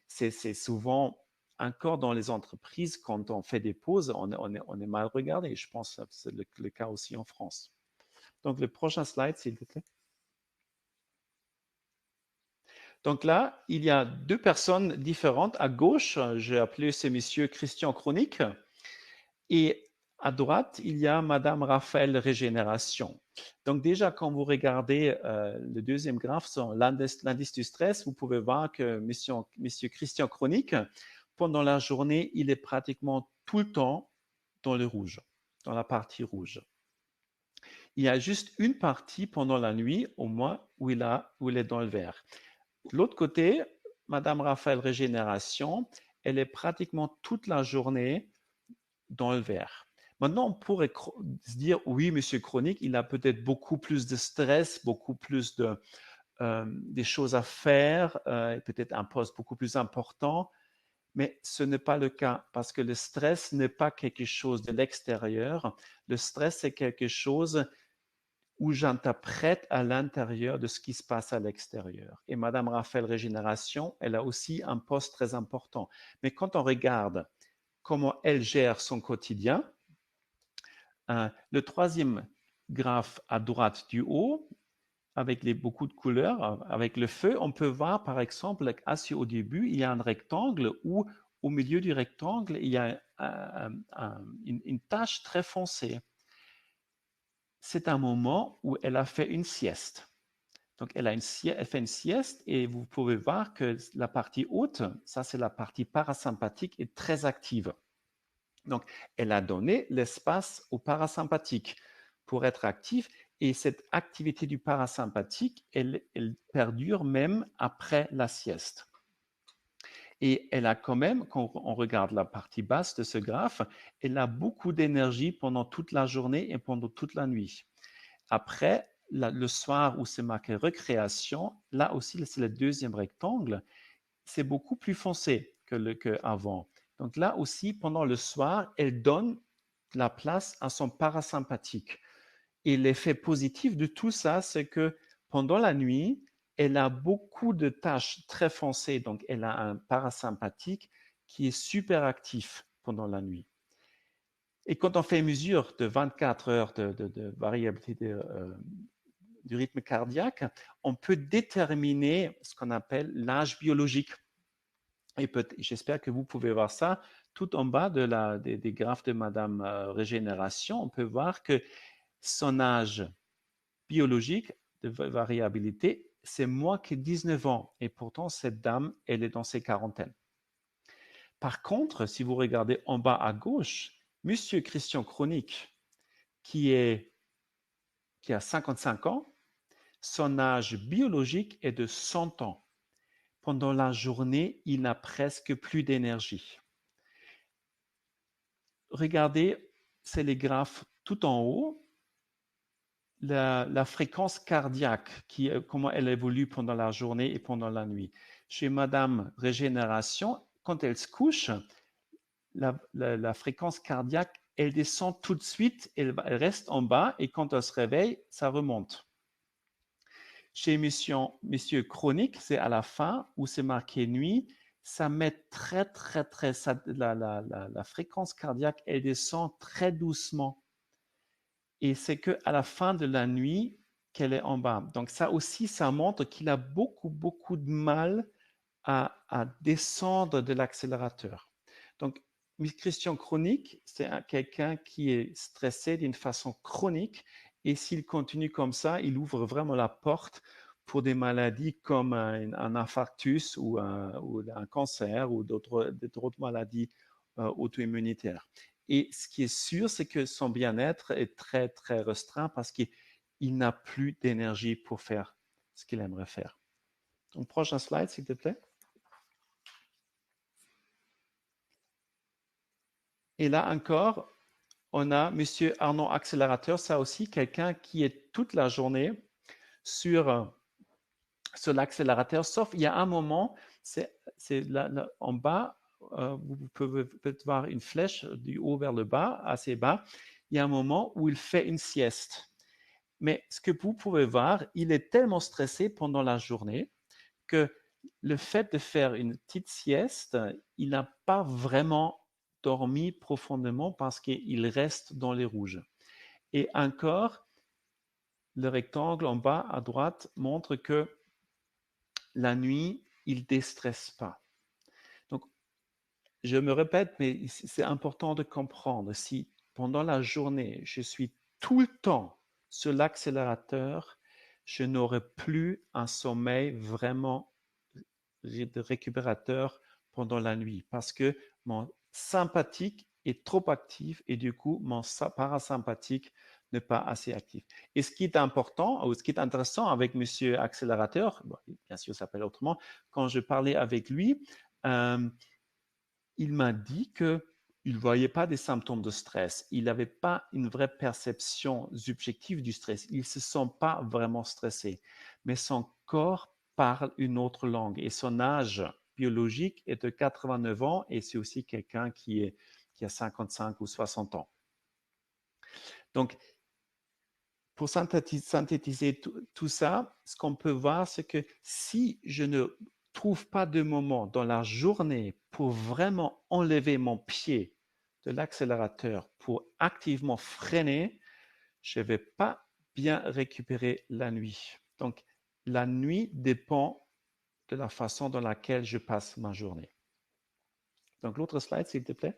c'est souvent encore dans les entreprises, quand on fait des pauses, on est mal regardé. Je pense que c'est le cas aussi en France. Donc, le prochain slide, s'il vous plaît. Donc là, il y a deux personnes différentes. À gauche, j'ai appelé ces messieurs Christian Chronique. Et à droite, il y a Madame Raphaël Régénération. Donc déjà, quand vous regardez le deuxième graphe sur l'indice du stress, vous pouvez voir que Monsieur Christian Chronique, pendant la journée, il est pratiquement tout le temps dans le rouge, dans la partie rouge. Il y a juste une partie pendant la nuit, au moins, où il est dans le vert. De l'autre côté, Madame Raphaël Régénération, elle est pratiquement toute la journée dans le vert. Maintenant, on pourrait se dire, oui, monsieur Chronique, il a peut-être beaucoup plus de stress, beaucoup plus des choses à faire, peut-être un poste beaucoup plus important, mais ce n'est pas le cas parce que le stress n'est pas quelque chose de l'extérieur. Le stress, c'est quelque chose où j'interprète à l'intérieur de ce qui se passe à l'extérieur. Et Madame Raphaël Régénération, elle a aussi un poste très important. Mais quand on regarde comment elle gère son quotidien, le troisième graphe à droite du haut, avec beaucoup de couleurs, avec le feu, on peut voir par exemple, assis au début, il y a un rectangle où au milieu du rectangle, il y a une tache très foncée. C'est un moment où elle a fait une sieste. Donc, elle fait une sieste et vous pouvez voir que la partie haute, ça c'est la partie parasympathique, est très active. Donc, elle a donné l'espace au parasympathique pour être actif et cette activité du parasympathique, elle perdure même après la sieste. Et elle a quand même, quand on regarde la partie basse de ce graphe, elle a beaucoup d'énergie pendant toute la journée et pendant toute la nuit. Après, le soir où c'est marqué récréation, là aussi, c'est le deuxième rectangle, c'est beaucoup plus foncé qu'avant. Donc là aussi, pendant le soir, elle donne la place à son parasympathique. Et l'effet positif de tout ça, c'est que pendant la nuit, elle a beaucoup de tâches très foncées. Donc, elle a un parasympathique qui est super actif pendant la nuit. Et quand on fait une mesure de 24 heures de variabilité du rythme cardiaque, on peut déterminer ce qu'on appelle l'âge biologique. Et j'espère que vous pouvez voir ça tout en bas des graphes de Madame Régénération. On peut voir que son âge biologique de variabilité, c'est moins que 19 ans. Et pourtant, cette dame, elle est dans ses quarantaines. Par contre, si vous regardez en bas à gauche, Monsieur Christian Chronique, qui a 55 ans, son âge biologique est de 100 ans. Pendant la journée, il n'a presque plus d'énergie. Regardez, c'est les graphes tout en haut, la fréquence cardiaque, comment elle évolue pendant la journée et pendant la nuit. Chez Madame Régénération, quand elle se couche, la fréquence cardiaque, elle descend tout de suite, elle reste en bas et quand elle se réveille, ça remonte. Chez Monsieur Chronique, c'est à la fin où c'est marqué nuit, ça met très, la fréquence cardiaque, elle descend très doucement. Et c'est qu'à la fin de la nuit qu'elle est en bas. Donc ça aussi, ça montre qu'il a beaucoup de mal à descendre de l'accélérateur. Donc, Christian Chronique, c'est quelqu'un qui est stressé d'une façon chronique et s'il continue comme ça, il ouvre vraiment la porte pour des maladies comme un infarctus ou un cancer ou d'autres maladies auto-immunitaires. Et ce qui est sûr, c'est que son bien-être est très restreint parce qu'il n'a plus d'énergie pour faire ce qu'il aimerait faire. Donc, prochain slide, s'il te plaît. Et là encore, on a Monsieur Arnaud Accélérateur, ça aussi, quelqu'un qui est toute la journée sur l'accélérateur, sauf il y a un moment, c'est là, en bas, vous pouvez peut-être voir une flèche du haut vers le bas, assez bas, il y a un moment où il fait une sieste. Mais ce que vous pouvez voir, il est tellement stressé pendant la journée que le fait de faire une petite sieste, il n'a pas vraiment dormi profondément parce qu'il reste dans les rouges. Et encore, le rectangle en bas à droite montre que la nuit, il ne déstresse pas. Donc, je me répète, mais c'est important de comprendre. Si pendant la journée, je suis tout le temps sur l'accélérateur, je n'aurai plus un sommeil vraiment récupérateur pendant la nuit parce que mon sympathique est trop actif et du coup, mon parasympathique n'est pas assez actif. Et ce qui est important, ou ce qui est intéressant avec Monsieur Accélérateur, bon, bien sûr, ça s'appelle autrement, quand je parlais avec lui, il m'a dit que il ne voyait pas des symptômes de stress. Il n'avait pas une vraie perception subjective du stress. Il ne se sent pas vraiment stressé. Mais son corps parle une autre langue. Et son âge biologique est de 89 ans et c'est aussi quelqu'un qui a 55 ou 60 ans. Donc, pour synthétiser tout ça, ce qu'on peut voir, c'est que si je ne trouve pas de moment dans la journée pour vraiment enlever mon pied de l'accélérateur, pour activement freiner, je ne vais pas bien récupérer la nuit. Donc, la nuit dépend de la façon dans laquelle je passe ma journée. Donc, l'autre slide, s'il te plaît.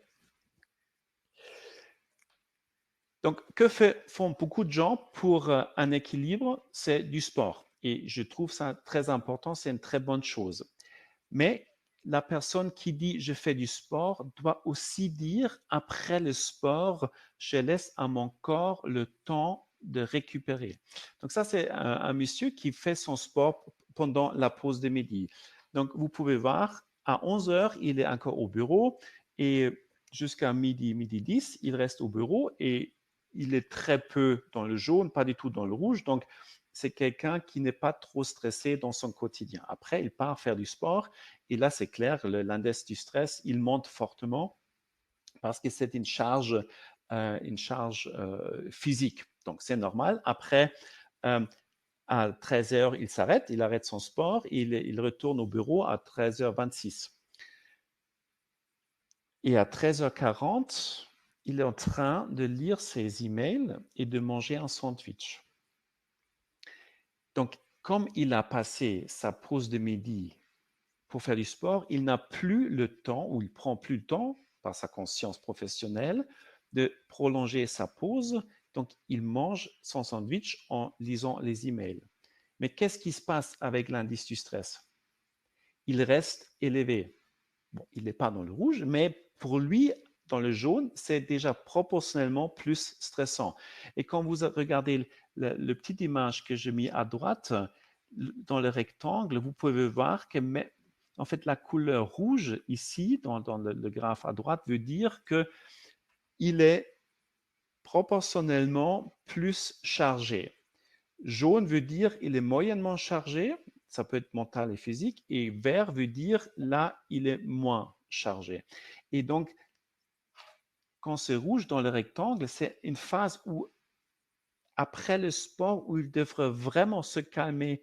Donc, que font beaucoup de gens pour un équilibre? C'est du sport. Et je trouve ça très important, c'est une très bonne chose. Mais la personne qui dit je fais du sport doit aussi dire après le sport, je laisse à mon corps le temps de récupérer. Donc ça, c'est un monsieur qui fait son sport pendant la pause de midi. Donc vous pouvez voir, à 11 heures, il est encore au bureau et jusqu'à midi, midi 10, il reste au bureau et il est très peu dans le jaune, pas du tout dans le rouge. Donc, c'est quelqu'un qui n'est pas trop stressé dans son quotidien. Après, il part faire du sport et là, c'est clair, l'index du stress, il monte fortement parce que c'est une charge physique. Donc, c'est normal. Après, à 13 heures, il s'arrête, il arrête son sport, il retourne au bureau à 13h26. Et à 13h40, il est en train de lire ses emails et de manger un sandwich. Donc, comme il a passé sa pause de midi pour faire du sport, il n'a plus le temps, ou il prend plus le temps, par sa conscience professionnelle, de prolonger sa pause. Donc, il mange son sandwich en lisant les emails. Mais qu'est-ce qui se passe avec l'indice du stress? Il reste élevé. Bon, il n'est pas dans le rouge, mais pour lui, dans le jaune, c'est déjà proportionnellement plus stressant. Et quand vous regardez le petite image que j'ai mis à droite, dans le rectangle, vous pouvez voir que en fait, la couleur rouge ici, dans le graphe à droite, veut dire qu'il est proportionnellement plus chargé. Jaune veut dire il est moyennement chargé, ça peut être mental et physique, et vert veut dire là, il est moins chargé. Et donc, quand c'est rouge dans le rectangle, c'est une phase où, après le sport, où il devrait vraiment se calmer,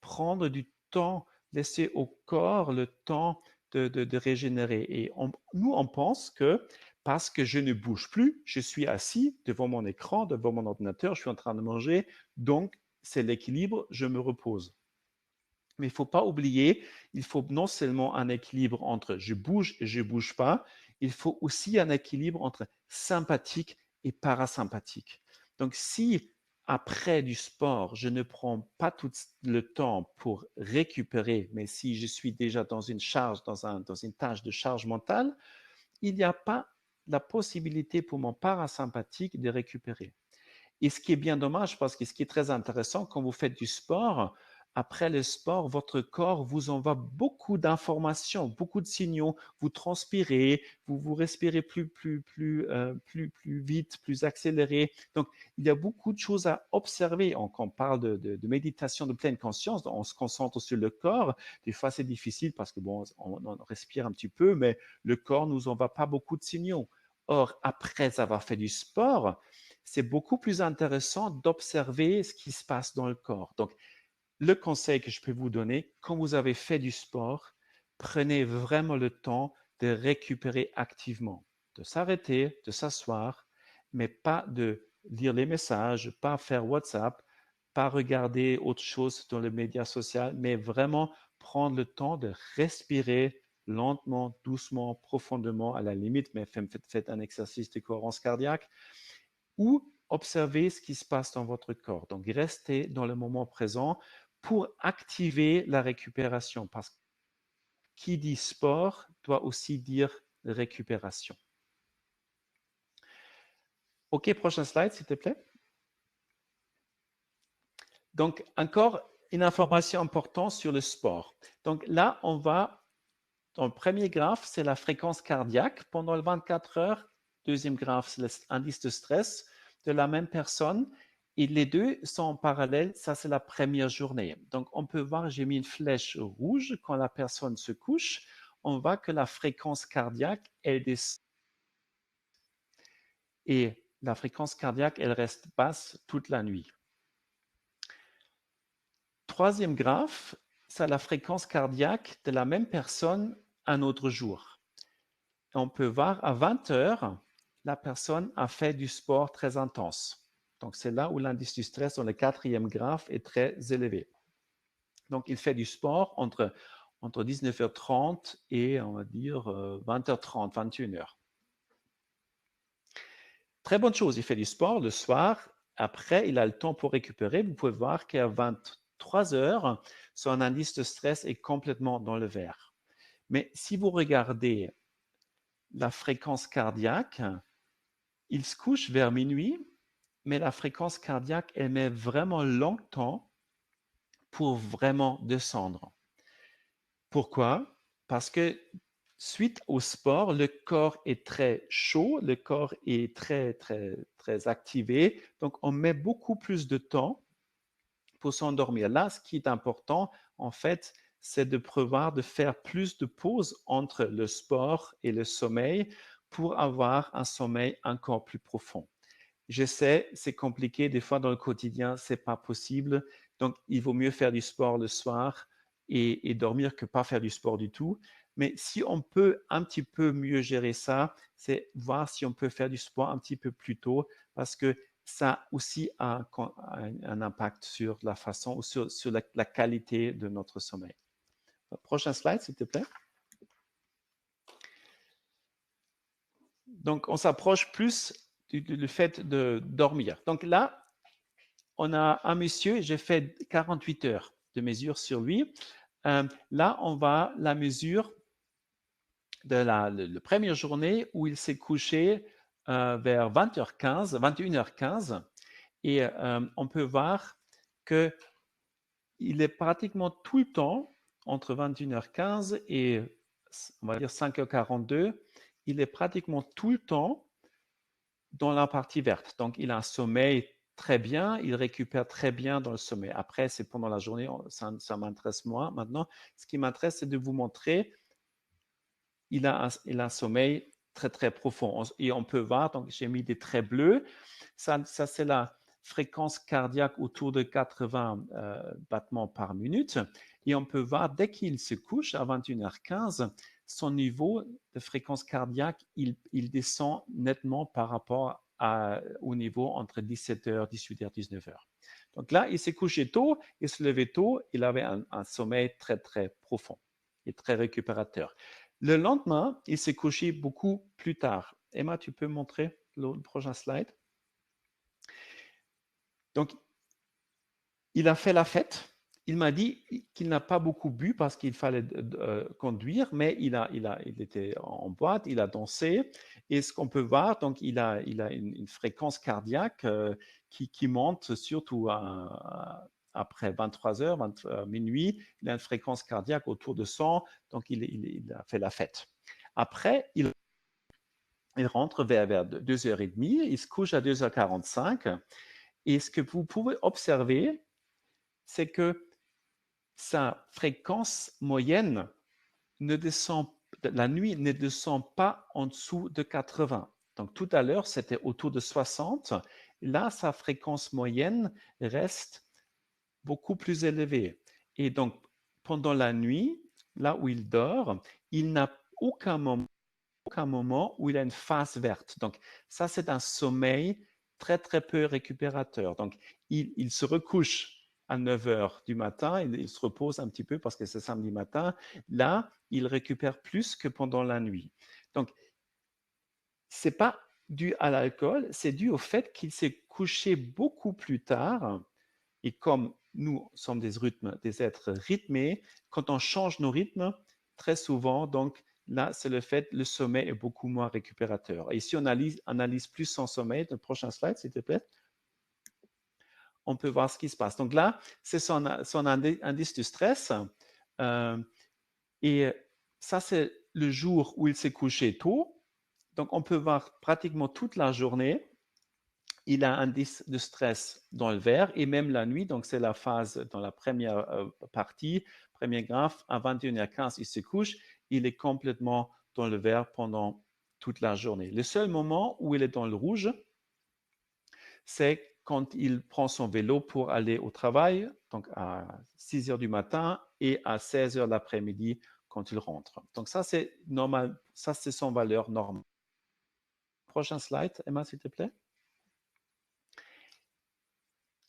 prendre du temps, laisser au corps le temps de régénérer. Et nous, on pense que parce que je ne bouge plus, je suis assis devant mon écran, devant mon ordinateur, je suis en train de manger, donc c'est l'équilibre, je me repose. Mais il ne faut pas oublier, il faut non seulement un équilibre entre je bouge et je ne bouge pas, il faut aussi un équilibre entre sympathique et parasympathique. Donc si après du sport, je ne prends pas tout le temps pour récupérer, mais si je suis déjà dans une charge, dans une tâche de charge mentale, il n'y a pas la possibilité pour mon parasympathique de récupérer. Et ce qui est bien dommage, parce que ce qui est très intéressant, quand vous faites du sport, après le sport, votre corps vous envoie beaucoup d'informations, beaucoup de signaux. Vous transpirez, vous respirez plus vite, plus accéléré. Donc, il y a beaucoup de choses à observer. Quand on parle de méditation de pleine conscience, on se concentre sur le corps. Des fois, c'est difficile parce que bon, on respire un petit peu, mais le corps nous envoie pas beaucoup de signaux. Or, après avoir fait du sport, c'est beaucoup plus intéressant d'observer ce qui se passe dans le corps. Donc, le conseil que je peux vous donner, quand vous avez fait du sport, prenez vraiment le temps de récupérer activement, de s'arrêter, de s'asseoir, mais pas de lire les messages, pas faire WhatsApp, pas regarder autre chose dans les médias sociaux, mais vraiment prendre le temps de respirer lentement, doucement, profondément, à la limite, mais faites un exercice de cohérence cardiaque, ou observer ce qui se passe dans votre corps. Donc, restez dans le moment présent pour activer la récupération, parce que qui dit sport doit aussi dire récupération. OK, prochain slide, s'il te plaît. Donc, encore une information importante sur le sport. Donc là, on va, dans le premier graphe, c'est la fréquence cardiaque pendant les 24 heures. Deuxième graphe, c'est l'indice de stress de la même personne. Et les deux sont en parallèle, ça c'est la première journée. Donc on peut voir, j'ai mis une flèche rouge quand la personne se couche, on voit que la fréquence cardiaque, elle descend. Et la fréquence cardiaque, elle reste basse toute la nuit. Troisième graphe, c'est la fréquence cardiaque de la même personne un autre jour. Et on peut voir à 20 heures, la personne a fait du sport très intense. Donc, c'est là où l'indice du stress dans le quatrième graphe est très élevé. Donc, il fait du sport entre 19h30 et, on va dire, 20h30, 21h. Très bonne chose, il fait du sport le soir. Après, il a le temps pour récupérer. Vous pouvez voir qu'à 3 heures, son indice de stress est complètement dans le vert. Mais si vous regardez la fréquence cardiaque, il se couche vers minuit, mais la fréquence cardiaque, elle met vraiment longtemps pour vraiment descendre. Pourquoi? Parce que suite au sport, le corps est très chaud, le corps est très, très, très activé. Donc, on met beaucoup plus de temps pour s'endormir. Là, ce qui est important, en fait, c'est de prévoir de faire plus de pauses entre le sport et le sommeil pour avoir un sommeil encore plus profond. Je sais, c'est compliqué, des fois dans le quotidien, c'est pas possible. Donc, il vaut mieux faire du sport le soir et dormir que pas faire du sport du tout. Mais si on peut un petit peu mieux gérer ça, c'est voir si on peut faire du sport un petit peu plus tôt parce que ça aussi a un impact sur la façon ou sur la qualité de notre sommeil. Prochain slide, s'il te plaît. Donc, on s'approche plus du fait de dormir. Donc là, on a un monsieur, j'ai fait 48 heures de mesure sur lui. Là, on va la mesure de la première journée où il s'est couché vers 20h15, 21h15. Et on peut voir qu'il est pratiquement tout le temps, entre 21h15 et on va dire 5h42, il est pratiquement tout le temps dans la partie verte. Donc, il a un sommeil très bien, il récupère très bien dans le sommeil. Après, c'est pendant la journée, ça m'intéresse moins. Maintenant, ce qui m'intéresse, c'est de vous montrer, il a un sommeil très, très profond. Et on peut voir, donc j'ai mis des traits bleus. Ça c'est la fréquence cardiaque autour de 80 battements par minute. Et on peut voir, dès qu'il se couche à 21h15, son niveau de fréquence cardiaque, il descend nettement par rapport au niveau entre 17h, 18h, 19h. Donc là, il s'est couché tôt, il se levait tôt, il avait un sommeil très, très profond et très récupérateur. Le lendemain, il s'est couché beaucoup plus tard. Emma, tu peux montrer le prochain slide? Donc, il a fait la fête. Il m'a dit qu'il n'a pas beaucoup bu parce qu'il fallait conduire, mais il était en boîte, il a dansé. Et ce qu'on peut voir, donc il a une fréquence cardiaque qui monte surtout après 23 heures, minuit. Il a une fréquence cardiaque autour de 100, donc il a fait la fête. Après, il rentre vers 2h30, il se couche à 2h45. Et ce que vous pouvez observer, c'est que sa fréquence moyenne la nuit ne descend pas en dessous de 80. Donc tout à l'heure, c'était autour de 60. Là, sa fréquence moyenne reste beaucoup plus élevée. Et donc, pendant la nuit, là où il dort, il n'a aucun moment où il a une phase verte. Donc, ça, c'est un sommeil très, très peu récupérateur. Donc, il se recouche à 9 heures du matin, il se repose un petit peu parce que c'est samedi matin. Là, il récupère plus que pendant la nuit. Donc, ce n'est pas dû à l'alcool, c'est dû au fait qu'il s'est couché beaucoup plus tard. Et comme nous sommes des êtres rythmés, quand on change nos rythmes, très souvent, donc là, c'est le fait, le sommeil est beaucoup moins récupérateur. Et si on analyse plus son sommeil, le prochain slide, s'il te plaît, on peut voir ce qui se passe. Donc là, c'est son indice de stress. Et ça, c'est le jour où il s'est couché tôt. Donc, on peut voir pratiquement toute la journée, il a un indice de stress dans le vert et même la nuit, donc c'est la phase dans la première partie, premier graphe, à 21h15, il se couche, il est complètement dans le vert pendant toute la journée. Le seul moment où il est dans le rouge, c'est quand il prend son vélo pour aller au travail, donc à 6 heures du matin et à 16 heures l'après-midi quand il rentre. Donc ça, c'est normal, ça, c'est son valeur normale. Prochain slide, Emma, s'il te plaît.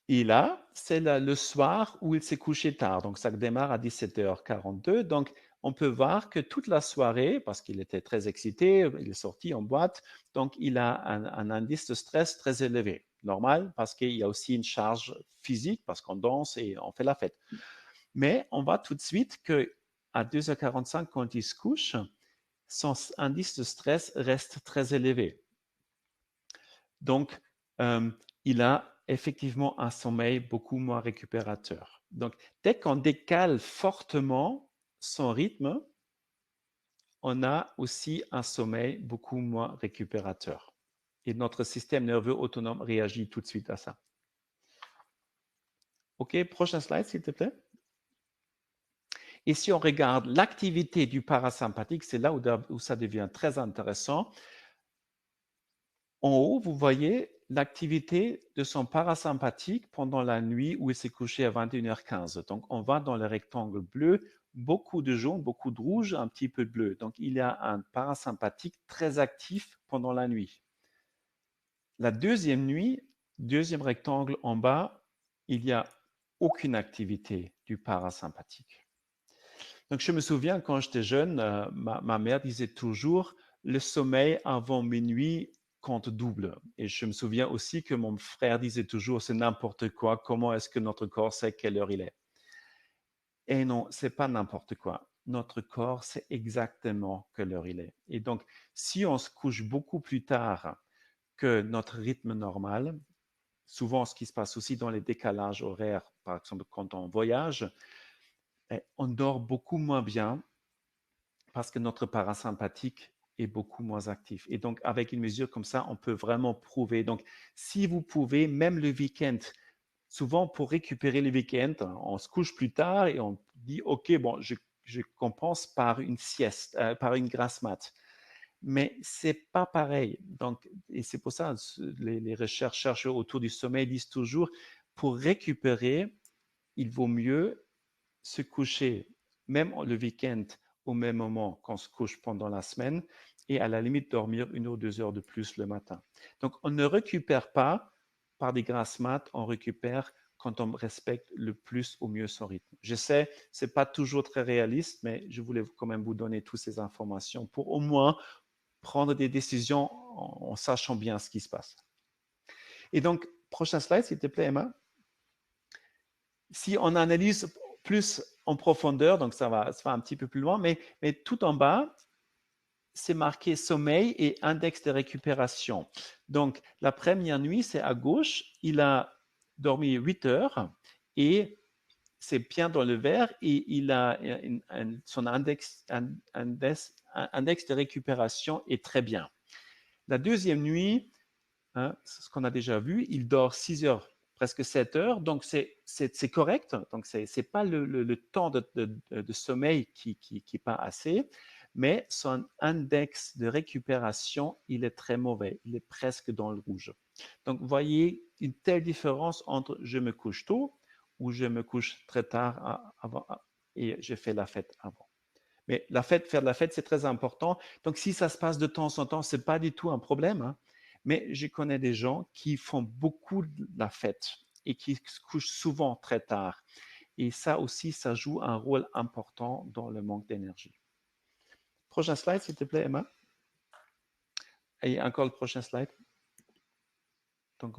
Et là, c'est le soir où il s'est couché tard. Donc, ça démarre à 17h42. Donc, on peut voir que toute la soirée, parce qu'il était très excité, il est sorti en boîte, donc il a un indice de stress très élevé. normal parce qu'il y a aussi une charge physique parce qu'on danse et on fait la fête. Mais on voit tout de suite qu'à 2h45, quand il se couche, son indice de stress reste très élevé. Donc, il a effectivement un sommeil beaucoup moins récupérateur. Donc, dès qu'on décale fortement son rythme, on a aussi un sommeil beaucoup moins récupérateur. Et notre système nerveux autonome réagit tout de suite à ça. OK, prochain slide, s'il te plaît. Et si on regarde l'activité du parasympathique, c'est là où ça devient très intéressant. En haut, vous voyez l'activité de son parasympathique pendant la nuit où il s'est couché à 21h15. Donc, on va dans le rectangle bleu, beaucoup de jaune, beaucoup de rouge, un petit peu de bleu. Donc, il y a un parasympathique très actif pendant la nuit. La deuxième nuit, deuxième rectangle en bas, il n'y a aucune activité du parasympathique. Donc, je me souviens quand j'étais jeune, ma mère disait toujours le sommeil avant minuit compte double. Et je me souviens aussi que mon frère disait toujours c'est n'importe quoi, comment est-ce que notre corps sait quelle heure il est? Et non, c'est pas n'importe quoi. Notre corps sait exactement quelle heure il est. Et donc, si on se couche beaucoup plus tard que notre rythme normal, souvent ce qui se passe aussi dans les décalages horaires, par exemple quand on voyage, on dort beaucoup moins bien parce que notre parasympathique est beaucoup moins actif. Et donc, avec une mesure comme ça, on peut vraiment prouver. Donc, si vous pouvez, même le week-end, souvent pour récupérer le week-end, on se couche plus tard et on dit, OK, bon, je compense par une sieste, par une grasse mat. Mais c'est pas pareil. Donc, et c'est pour ça les chercheurs autour du sommeil disent toujours, pour récupérer, il vaut mieux se coucher, même le week-end, au même moment qu'on se couche pendant la semaine et à la limite dormir 1 ou 2 heures de plus le matin. Donc, on ne récupère pas par des grasses mat, on récupère quand on respecte le plus au mieux son rythme. Je sais, ce n'est pas toujours très réaliste, mais je voulais quand même vous donner toutes ces informations pour au moins prendre des décisions en sachant bien ce qui se passe. Et donc, prochain slide, s'il te plaît, Emma. Si on analyse plus en profondeur, donc ça va un petit peu plus loin, mais tout en bas, c'est marqué sommeil et index de récupération. Donc, la première nuit, c'est à gauche, il a dormi 8 heures et c'est bien dans le vert et il a son index de récupération est très bien. La deuxième nuit, hein, c'est ce qu'on a déjà vu, il dort 6 heures, presque 7 heures, donc c'est correct, donc c'est pas le temps de sommeil qui n'est pas assez, mais son index de récupération, il est très mauvais, il est presque dans le rouge. Donc, vous voyez une telle différence entre je me couche tôt ou je me couche très tard avant, et je fais la fête avant. Mais faire de la fête, c'est très important. Donc, si ça se passe de temps en temps, ce n'est pas du tout un problème. Hein. Mais je connais des gens qui font beaucoup de la fête et qui se couchent souvent très tard. Et ça aussi, ça joue un rôle important dans le manque d'énergie. Prochain slide, s'il te plaît, Emma. Et encore le prochain slide. Donc,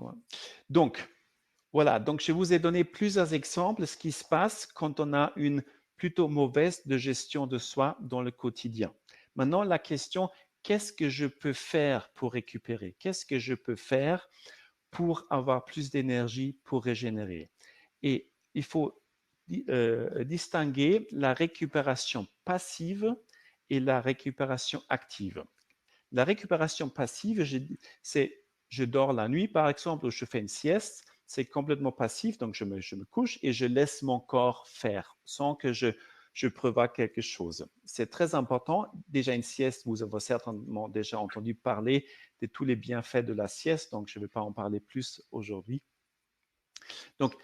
voilà. Donc, je vous ai donné plusieurs exemples de ce qui se passe quand on a une plutôt mauvaise de gestion de soi dans le quotidien. Maintenant, la question, qu'est-ce que je peux faire pour récupérer? Qu'est-ce que je peux faire pour avoir plus d'énergie pour régénérer? Et il faut distinguer la récupération passive et la récupération active. La récupération passive, c'est je dors la nuit, par exemple, ou je fais une sieste, c'est complètement passif, donc je me couche et je laisse mon corps faire sans que je prévoie quelque chose. C'est très important. Déjà, une sieste, vous avez certainement déjà entendu parler de tous les bienfaits de la sieste, donc je ne vais pas en parler plus aujourd'hui. Donc,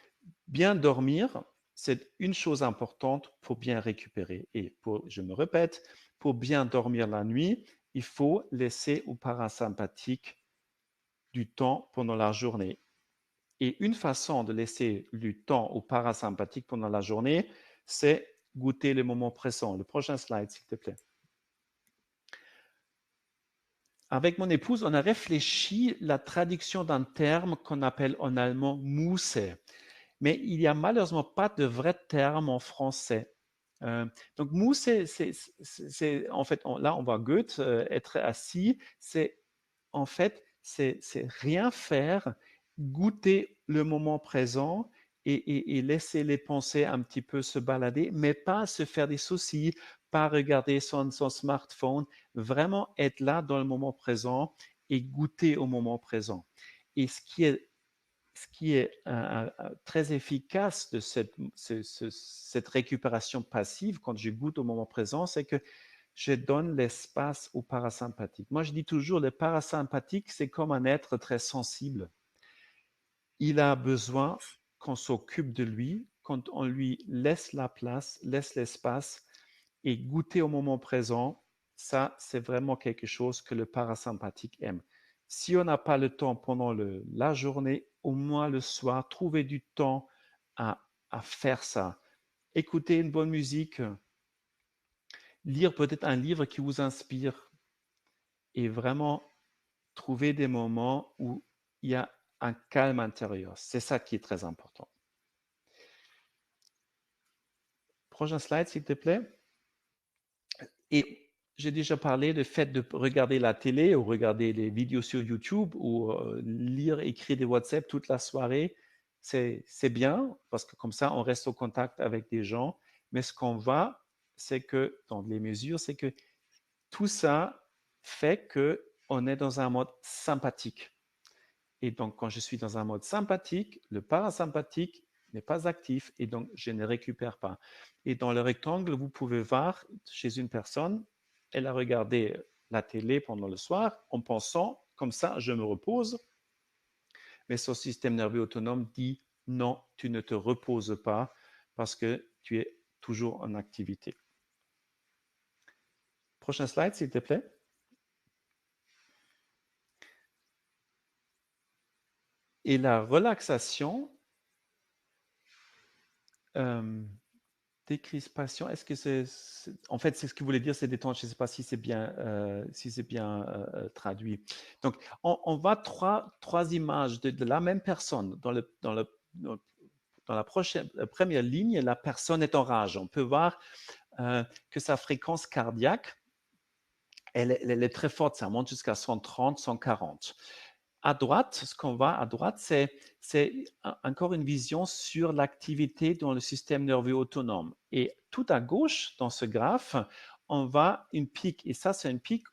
bien dormir, c'est une chose importante pour bien récupérer. Et je me répète, pour bien dormir la nuit, il faut laisser au parasympathique du temps pendant la journée. Et une façon de laisser du temps au parasympathique pendant la journée, c'est goûter le moment présent. Le prochain slide, s'il te plaît. avec mon épouse, on a réfléchi la traduction d'un terme qu'on appelle en allemand Muße. Mais il n'y a malheureusement pas de vrai terme en français. Donc, Muße, c'est en fait, là, on voit Goethe être assis. C'est en fait, c'est rien faire, goûter le moment présent et laisser les pensées un petit peu se balader, mais pas se faire des soucis, pas regarder son smartphone, vraiment être là dans le moment présent et goûter au moment présent. Et ce qui est très efficace de cette récupération passive quand je goûte au moment présent, c'est que je donne l'espace au parasympathique. Moi, je dis toujours, le parasympathique, c'est comme un être très sensible. Il a besoin qu'on s'occupe de lui, quand on lui laisse la place, laisse l'espace et goûter au moment présent. Ça, c'est vraiment quelque chose que le parasympathique aime. Si on n'a pas le temps pendant la journée, au moins le soir, trouver du temps à faire ça. Écouter une bonne musique, lire peut-être un livre qui vous inspire et vraiment trouver des moments où il y a un calme intérieur. C'est ça qui est très important. Prochain slide, s'il te plaît. Et j'ai déjà parlé du fait de regarder la télé ou regarder les vidéos sur YouTube ou lire, écrire des WhatsApp toute la soirée. C'est bien parce que comme ça, on reste au contact avec des gens. Mais ce qu'on va, c'est que, dans les mesures, c'est que tout ça fait qu'on est dans un mode sympathique. Et donc, quand je suis dans un mode sympathique, le parasympathique n'est pas actif et donc je ne récupère pas. Et dans le rectangle, vous pouvez voir chez une personne, elle a regardé la télé pendant le soir en pensant, comme ça, je me repose. Mais son système nerveux autonome dit non, tu ne te reposes pas parce que tu es toujours en activité. Prochain slide, s'il te plaît. Et la relaxation, décrispation, est-ce que en fait, c'est ce que vous voulez dire, c'est détendre. Je ne sais pas si c'est bien, traduit. Donc, on voit trois images de la même personne. Dans la première ligne, la personne est en rage. On peut voir que sa fréquence cardiaque, elle est très forte. Ça monte jusqu'à 130, 140. À droite, ce qu'on voit à droite, c'est encore une vision sur l'activité dans le système nerveux autonome. Et tout à gauche, dans ce graphe, on voit une pique. Et ça, c'est une pique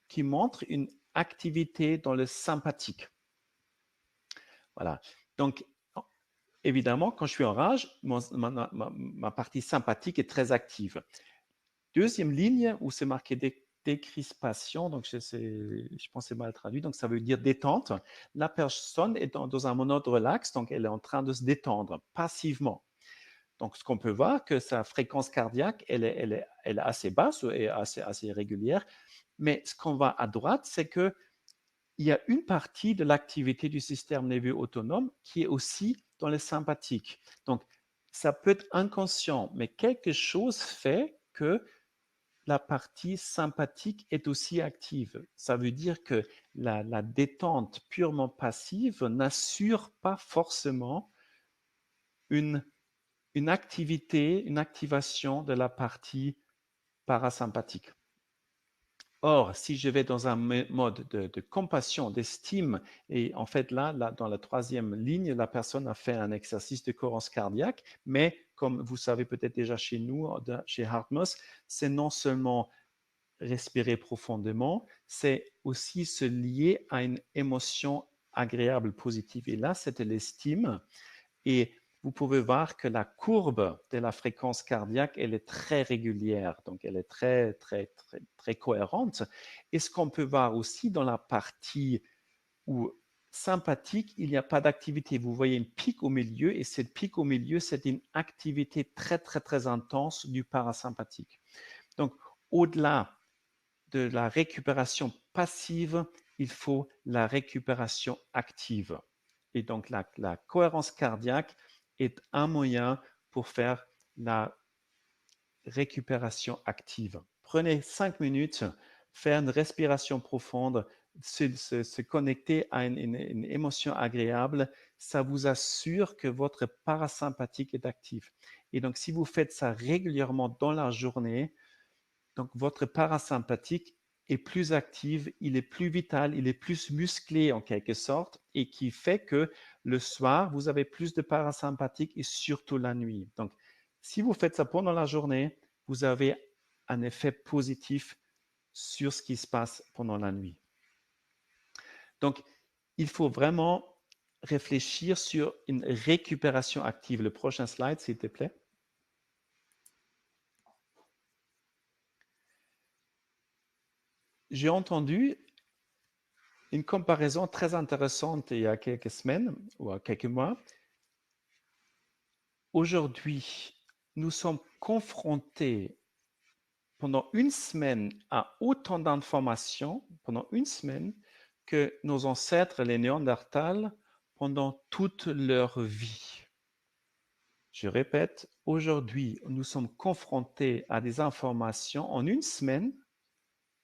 qui montre une activité dans le sympathique. Voilà. Donc, évidemment, quand je suis en rage, ma partie sympathique est très active. Deuxième ligne où c'est marqué décrispation, donc je pense que c'est mal traduit, donc ça veut dire détente. La personne est dans un mode relax, donc elle est en train de se détendre passivement. Donc ce qu'on peut voir, que sa fréquence cardiaque, elle est assez basse et assez régulière, mais ce qu'on voit à droite, c'est qu'il y a une partie de l'activité du système nerveux autonome qui est aussi dans le sympathique. Donc ça peut être inconscient, mais quelque chose fait que la partie sympathique est aussi active. Ça veut dire que la détente purement passive n'assure pas forcément une activité, une activation de la partie parasympathique. Or, si je vais dans un mode de compassion, d'estime, et en fait là, dans la troisième ligne, la personne a fait un exercice de cohérence cardiaque, mais comme vous savez peut-être déjà chez nous, chez HeartMath, c'est non seulement respirer profondément, c'est aussi se lier à une émotion agréable, positive. Et là, c'était l'estime. Et vous pouvez voir que la courbe de la fréquence cardiaque, elle est très régulière, donc elle est très, très, très, très cohérente. Et ce qu'on peut voir aussi dans la partie où sympathique, il n'y a pas d'activité. Vous voyez une pique au milieu, et cette pique au milieu, c'est une activité très, très, très intense du parasympathique. Donc, au-delà de la récupération passive, il faut la récupération active. Et donc, la cohérence cardiaque est un moyen pour faire la récupération active. Prenez 5 minutes, faire une respiration profonde, se connecter à une émotion agréable, ça vous assure que votre parasympathique est actif. Et donc, si vous faites ça régulièrement dans la journée, donc votre parasympathique est plus actif, il est plus vital, il est plus musclé en quelque sorte, et qui fait que le soir, vous avez plus de parasympathique et surtout la nuit. Donc, si vous faites ça pendant la journée, vous avez un effet positif sur ce qui se passe pendant la nuit. Donc, il faut vraiment réfléchir sur une récupération active. Le prochain slide, s'il te plaît. J'ai entendu une comparaison très intéressante il y a quelques semaines ou quelques mois. Aujourd'hui, nous sommes confrontés pendant une semaine à autant d'informations, pendant une semaine, que nos ancêtres, les Néandertals, pendant toute leur vie. Je répète, aujourd'hui, nous sommes confrontés à des informations en une semaine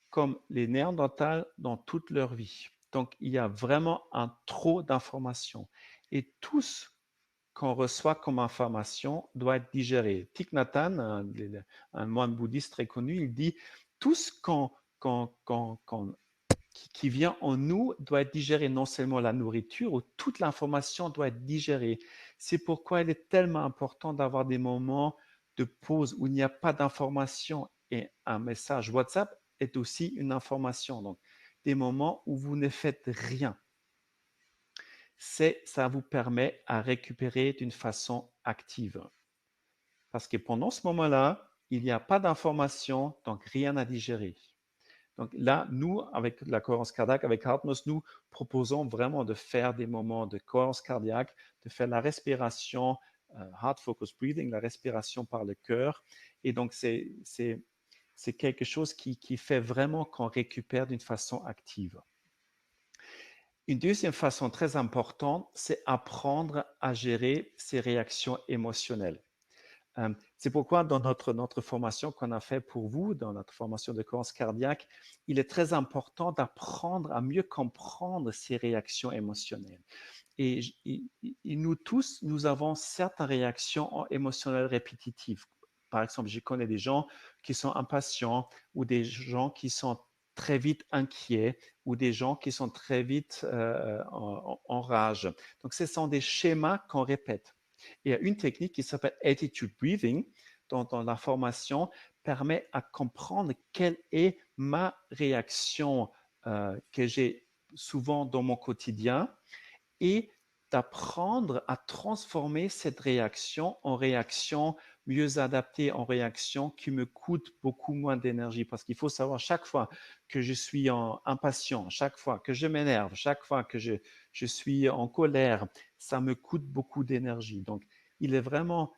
comme les Néandertals dans toute leur vie. Donc, il y a vraiment un trop d'informations. Et tout ce qu'on reçoit comme information doit être digéré. Thich Nhat Hanh, un moine bouddhiste très connu, il dit tout ce qui vient en nous doit être digéré, non seulement la nourriture, ou toute l'information doit être digérée. C'est pourquoi il est tellement important d'avoir des moments de pause où il n'y a pas d'information, et un message WhatsApp est aussi une information. Donc, des moments où vous ne faites rien. Ça vous permet à récupérer d'une façon active. Parce que pendant ce moment-là, il n'y a pas d'information, donc rien à digérer. Donc là, nous, avec la cohérence cardiaque, avec Heartmus, nous proposons vraiment de faire des moments de cohérence cardiaque, de faire la respiration, heart focus breathing, la respiration par le cœur. Et donc, c'est quelque chose qui fait vraiment qu'on récupère d'une façon active. Une deuxième façon très importante, c'est apprendre à gérer ses réactions émotionnelles. C'est pourquoi dans notre formation qu'on a fait pour vous, dans notre formation de cohérence cardiaque, il est très important d'apprendre à mieux comprendre ces réactions émotionnelles. Et nous tous, nous avons certaines réactions émotionnelles répétitives. Par exemple, je connais des gens qui sont impatients ou des gens qui sont très vite inquiets ou des gens qui sont très vite en rage. Donc, ce sont des schémas qu'on répète. Il y a une technique qui s'appelle Attitude Breathing, dont la formation permet à comprendre quelle est ma réaction que j'ai souvent dans mon quotidien et d'apprendre à transformer cette réaction en réaction mieux adaptée, en réaction qui me coûte beaucoup moins d'énergie. Parce qu'il faut savoir, chaque fois que je suis impatient, chaque fois que je m'énerve, chaque fois que je suis en colère, ça me coûte beaucoup d'énergie. Donc, il est vraiment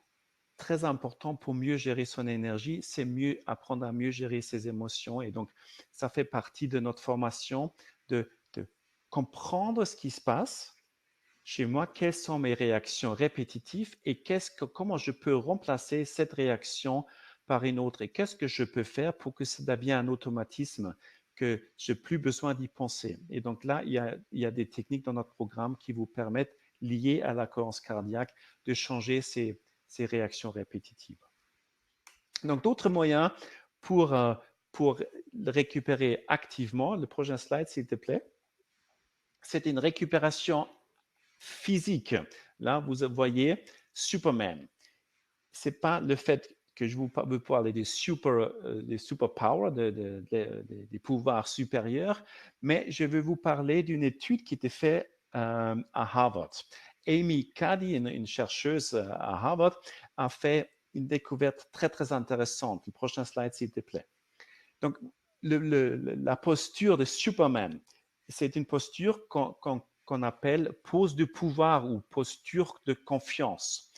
très important pour mieux gérer son énergie, c'est mieux apprendre à mieux gérer ses émotions. Et donc, ça fait partie de notre formation de comprendre ce qui se passe chez moi, quelles sont mes réactions répétitives et comment je peux remplacer cette réaction par une autre et qu'est-ce que je peux faire pour que ça devienne un automatisme, que je n'ai plus besoin d'y penser. Et donc là, il y a des techniques dans notre programme qui vous permettent, liées à la cohérence cardiaque, de changer ces réactions répétitives. Donc, d'autres moyens pour récupérer activement, le prochain slide, s'il te plaît, c'est une récupération physique. Là, vous voyez Superman. Ce n'est pas le fait que je vous veux parler des superpowers, des pouvoirs supérieurs, mais je vais vous parler d'une étude qui était faite à Harvard. Amy Cuddy, une chercheuse à Harvard, a fait une découverte très, très intéressante. Le prochain slide, s'il te plaît. Donc, la posture de Superman, c'est une posture qu'on appelle pose de pouvoir ou posture de confiance.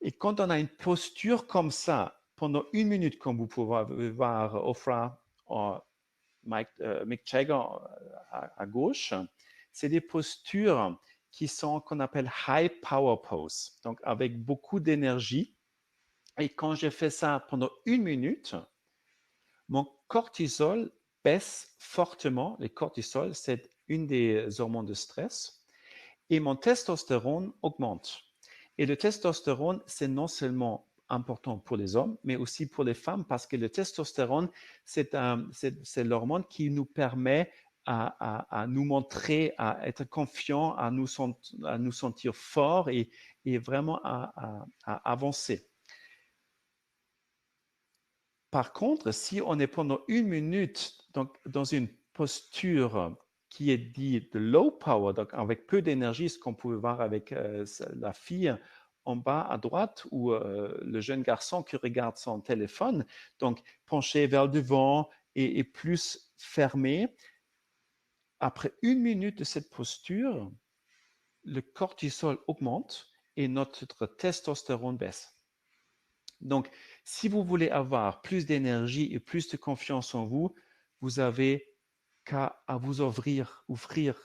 Et quand on a une posture comme ça, pendant une minute, comme vous pouvez voir Oprah, Mick Jagger à gauche, c'est des postures qu'on appelle high power pose, donc avec beaucoup d'énergie. Et quand j'ai fait ça pendant une minute, mon cortisol baisse fortement, le cortisol, c'est une des hormones de stress, et mon testostérone augmente. Et le testostérone, c'est non seulement important pour les hommes, mais aussi pour les femmes, parce que le testostérone, c'est l'hormone qui nous permet à nous montrer, à être confiants, à nous sentir forts et vraiment à avancer. Par contre, si on est pendant 1 minute donc, dans une posture qui est dite de low power, donc avec peu d'énergie, ce qu'on pouvait voir avec la fille en bas à droite ou le jeune garçon qui regarde son téléphone, donc penché vers le devant et plus fermé. Après 1 minute de cette posture, le cortisol augmente et notre testostérone baisse. Donc, si vous voulez avoir plus d'énergie et plus de confiance en vous, vous avez qu'à vous ouvrir,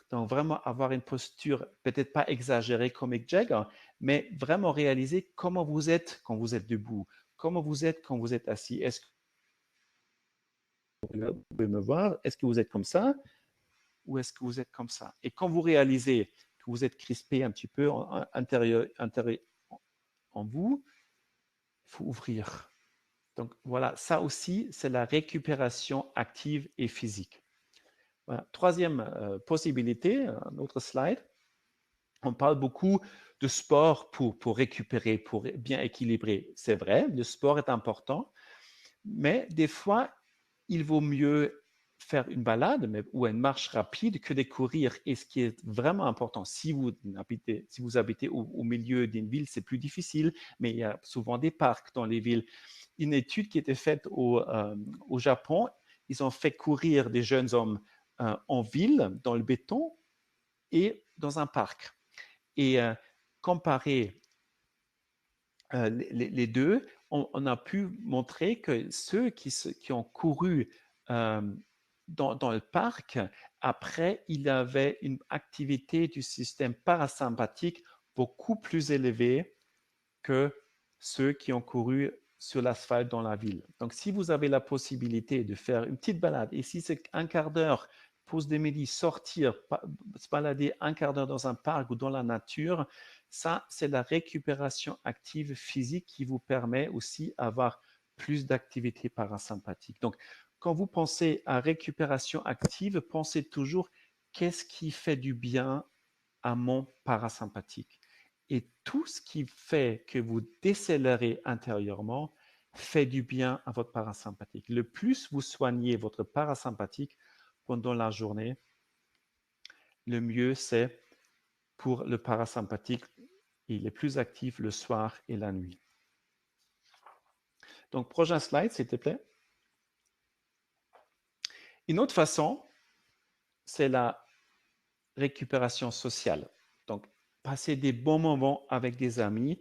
donc vraiment avoir une posture peut-être pas exagérée comme Mick Jagger, mais vraiment réaliser comment vous êtes quand vous êtes debout, comment vous êtes quand vous êtes assis. Est-ce que vous pouvez me voir? Est-ce que vous êtes comme ça ou est-ce que vous êtes comme ça? Et quand vous réalisez que vous êtes crispé un petit peu intérieur en vous, il faut ouvrir. Donc voilà, ça aussi, c'est la récupération active et physique. Voilà. Troisième possibilité, un autre slide. On parle beaucoup de sport pour récupérer, pour bien équilibrer. C'est vrai, le sport est important, mais des fois, il vaut mieux faire une balade ou une marche rapide que de courir. Et ce qui est vraiment important, si vous habitez au milieu d'une ville, c'est plus difficile, mais il y a souvent des parcs dans les villes. Une étude qui était faite au Japon, ils ont fait courir des jeunes hommes en ville, dans le béton et dans un parc. Et comparer les deux, on a pu montrer que ceux qui ont couru dans le parc, après, il avait une activité du système parasympathique beaucoup plus élevée que ceux qui ont couru sur l'asphalte dans la ville. Donc, si vous avez la possibilité de faire une petite balade, et si c'est un quart d'heure, pause de midi, sortir, se balader un quart d'heure dans un parc ou dans la nature, ça, c'est la récupération active physique qui vous permet aussi d'avoir plus d'activité parasympathique. Donc, quand vous pensez à récupération active, pensez toujours qu'est-ce qui fait du bien à mon parasympathique. Et tout ce qui fait que vous décélérez intérieurement fait du bien à votre parasympathique. Le plus vous soignez votre parasympathique pendant la journée, le mieux c'est pour le parasympathique. Il est plus actif le soir et la nuit. Donc, prochain slide, s'il te plaît. Une autre façon, c'est la récupération sociale. Donc, passer des bons moments avec des amis,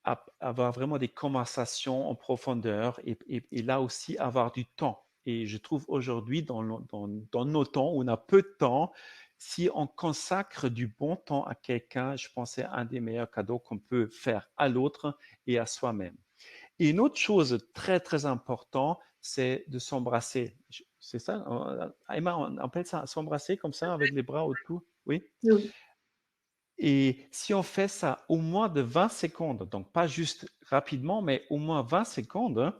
avoir vraiment des conversations en profondeur et là aussi avoir du temps. Et je trouve aujourd'hui, dans nos temps où on a peu de temps, si on consacre du bon temps à quelqu'un, je pense que c'est un des meilleurs cadeaux qu'on peut faire à l'autre et à soi-même. Et une autre chose très, très importante, c'est de s'embrasser. C'est ça, Emma, on appelle ça s'embrasser comme ça, avec les bras autour? Oui? Oui. Et si on fait ça au moins de 20 secondes, donc pas juste rapidement, mais au moins 20 secondes,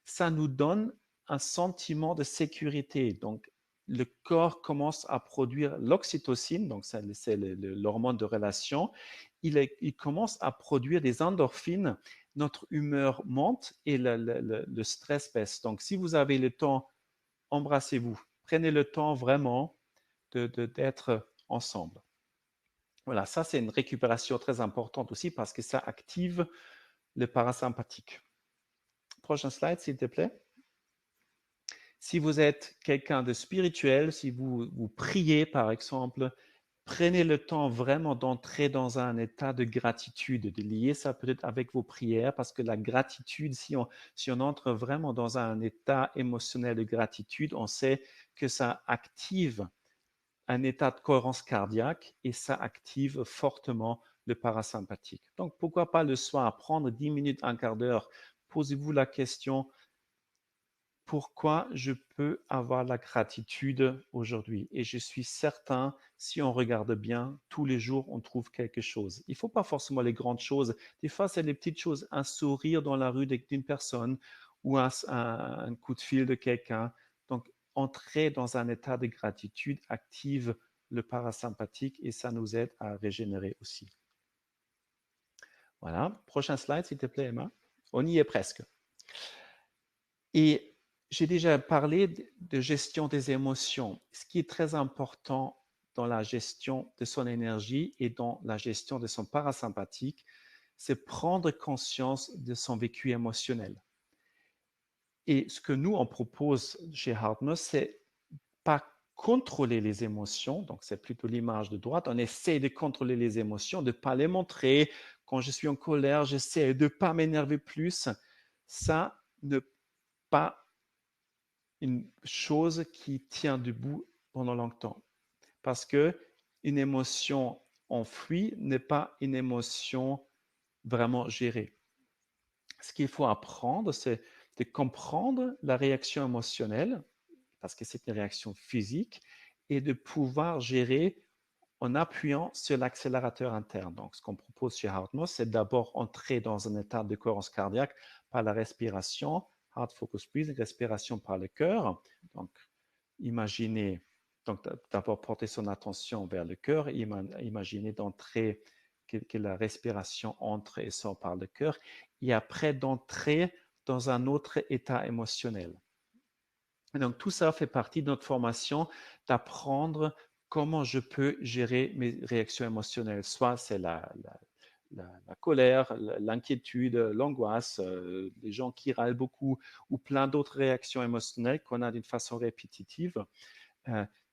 ça nous donne un sentiment de sécurité. Donc, le corps commence à produire l'oxytocine, donc c'est l'hormone de relation. Il commence à produire des endorphines, notre humeur monte et le stress baisse. Donc, si vous avez le temps, embrassez-vous. Prenez le temps vraiment d'être ensemble. Voilà, ça c'est une récupération très importante aussi parce que ça active le parasympathique. Prochain slide, s'il te plaît. Si vous êtes quelqu'un de spirituel, si vous priez par exemple, prenez le temps vraiment d'entrer dans un état de gratitude, de lier ça peut-être avec vos prières, parce que la gratitude, si on entre vraiment dans un état émotionnel de gratitude, on sait que ça active un état de cohérence cardiaque et ça active fortement le parasympathique. Donc, pourquoi pas le soir, prendre 10 minutes, un quart d'heure, posez-vous la question, pourquoi je peux avoir la gratitude aujourd'hui. Et je suis certain, si on regarde bien, tous les jours, on trouve quelque chose. Il ne faut pas forcément les grandes choses. Des fois, c'est les petites choses. Un sourire dans la rue d'une personne ou un coup de fil de quelqu'un. Donc, entrer dans un état de gratitude active le parasympathique et ça nous aide à régénérer aussi. Voilà. Prochain slide, s'il te plaît, Emma. On y est presque. Et j'ai déjà parlé de gestion des émotions. Ce qui est très important dans la gestion de son énergie et dans la gestion de son parasympathique, c'est prendre conscience de son vécu émotionnel. Et ce que nous, on propose chez Hardness, c'est pas contrôler les émotions, donc c'est plutôt l'image de droite, on essaie de contrôler les émotions, de ne pas les montrer. Quand je suis en colère, j'essaie de ne pas m'énerver plus. Ça ne pas une chose qui tient debout pendant longtemps. Parce que une émotion enfouie n'est pas une émotion vraiment gérée. Ce qu'il faut apprendre, c'est de comprendre la réaction émotionnelle, parce que c'est une réaction physique, et de pouvoir gérer en appuyant sur l'accélérateur interne. Donc, ce qu'on propose chez HeartMost, c'est d'abord entrer dans un état de cohérence cardiaque par la respiration, Heart Focus Breathing, respiration par le cœur. Donc, imaginez, donc d'abord porter son attention vers le cœur, imaginez d'entrer, que la respiration entre et sort par le cœur, et après d'entrer dans un autre état émotionnel. Et donc, tout ça fait partie de notre formation d'apprendre comment je peux gérer mes réactions émotionnelles. Soit c'est la colère, l'inquiétude, l'angoisse, les gens qui râlent beaucoup ou plein d'autres réactions émotionnelles qu'on a d'une façon répétitive.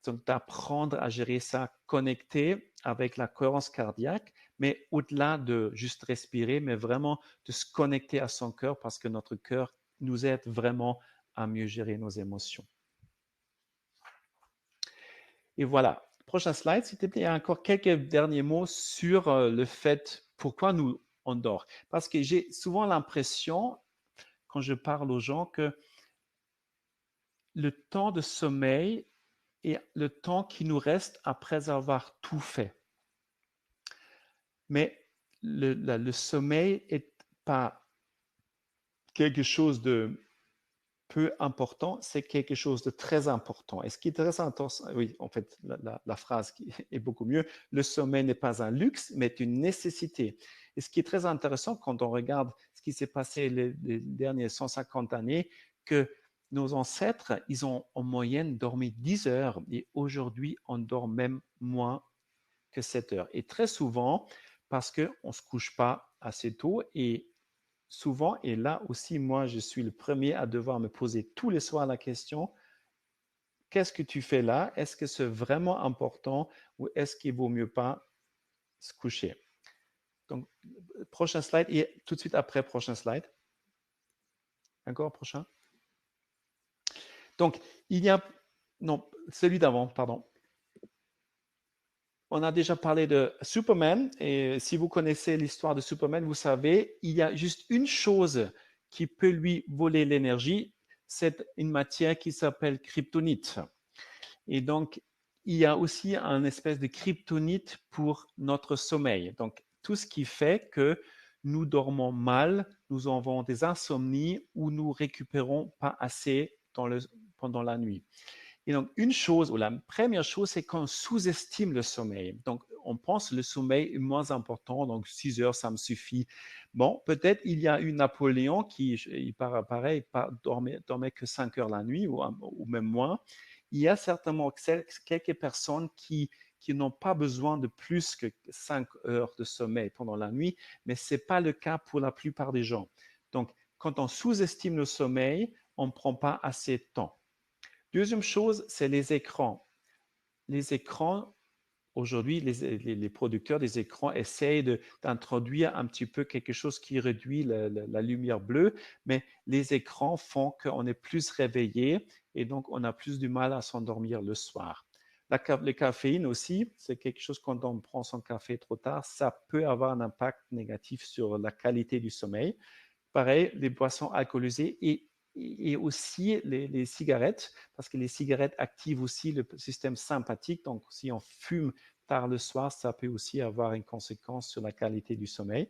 Donc, d'apprendre à gérer ça connecté avec la cohérence cardiaque, mais au-delà de juste respirer, mais vraiment de se connecter à son cœur parce que notre cœur nous aide vraiment à mieux gérer nos émotions. Et voilà. Prochain slide, s'il te plaît. Il y a encore quelques derniers mots sur le fait pourquoi nous on dort. Parce que j'ai souvent l'impression, quand je parle aux gens, que le temps de sommeil est le temps qui nous reste après avoir tout fait. Mais le sommeil n'est pas quelque chose de peu important, c'est quelque chose de très important. Et ce qui est très important, oui, en fait, la phrase qui est beaucoup mieux, le sommeil n'est pas un luxe, mais une nécessité. Et ce qui est très intéressant quand on regarde ce qui s'est passé les dernières 150 années, que nos ancêtres, ils ont en moyenne dormi 10 heures et aujourd'hui, on dort même moins que 7 heures. Et très souvent, parce qu'on ne se couche pas assez tôt et souvent, et là aussi, moi, je suis le premier à devoir me poser tous les soirs la question, qu'est-ce que tu fais là? Est-ce que c'est vraiment important ou est-ce qu'il vaut mieux pas se coucher? Donc, prochain slide et tout de suite après, prochain slide. Encore prochain. Donc, il y a... Non, celui d'avant, pardon. On a déjà parlé de Superman et si vous connaissez l'histoire de Superman, vous savez, il y a juste une chose qui peut lui voler l'énergie, c'est une matière qui s'appelle kryptonite. Et donc, il y a aussi un espèce de kryptonite pour notre sommeil. Donc, tout ce qui fait que nous dormons mal, nous avons des insomnies ou nous récupérons pas assez pendant la nuit. Et donc, une chose, ou la première chose, c'est qu'on sous-estime le sommeil. Donc, on pense que le sommeil est moins important, donc 6 heures, ça me suffit. Bon, peut-être il y a eu Napoléon qui, il pareil, dormait que 5 heures la nuit, ou même moins. Il y a certainement quelques personnes qui n'ont pas besoin de plus que 5 heures de sommeil pendant la nuit, mais ce n'est pas le cas pour la plupart des gens. Donc, quand on sous-estime le sommeil, on ne prend pas assez de temps. Deuxième chose, c'est les écrans. Les écrans, aujourd'hui, les producteurs des écrans essayent d'introduire un petit peu quelque chose qui réduit la lumière bleue, mais les écrans font qu'on est plus réveillé et donc on a plus du mal à s'endormir le soir. La caféine aussi, c'est quelque chose quand on prend son café trop tard, ça peut avoir un impact négatif sur la qualité du sommeil. Pareil, les boissons alcoolisées et et aussi les cigarettes, parce que les cigarettes activent aussi le système sympathique. Donc, si on fume tard le soir, ça peut aussi avoir une conséquence sur la qualité du sommeil.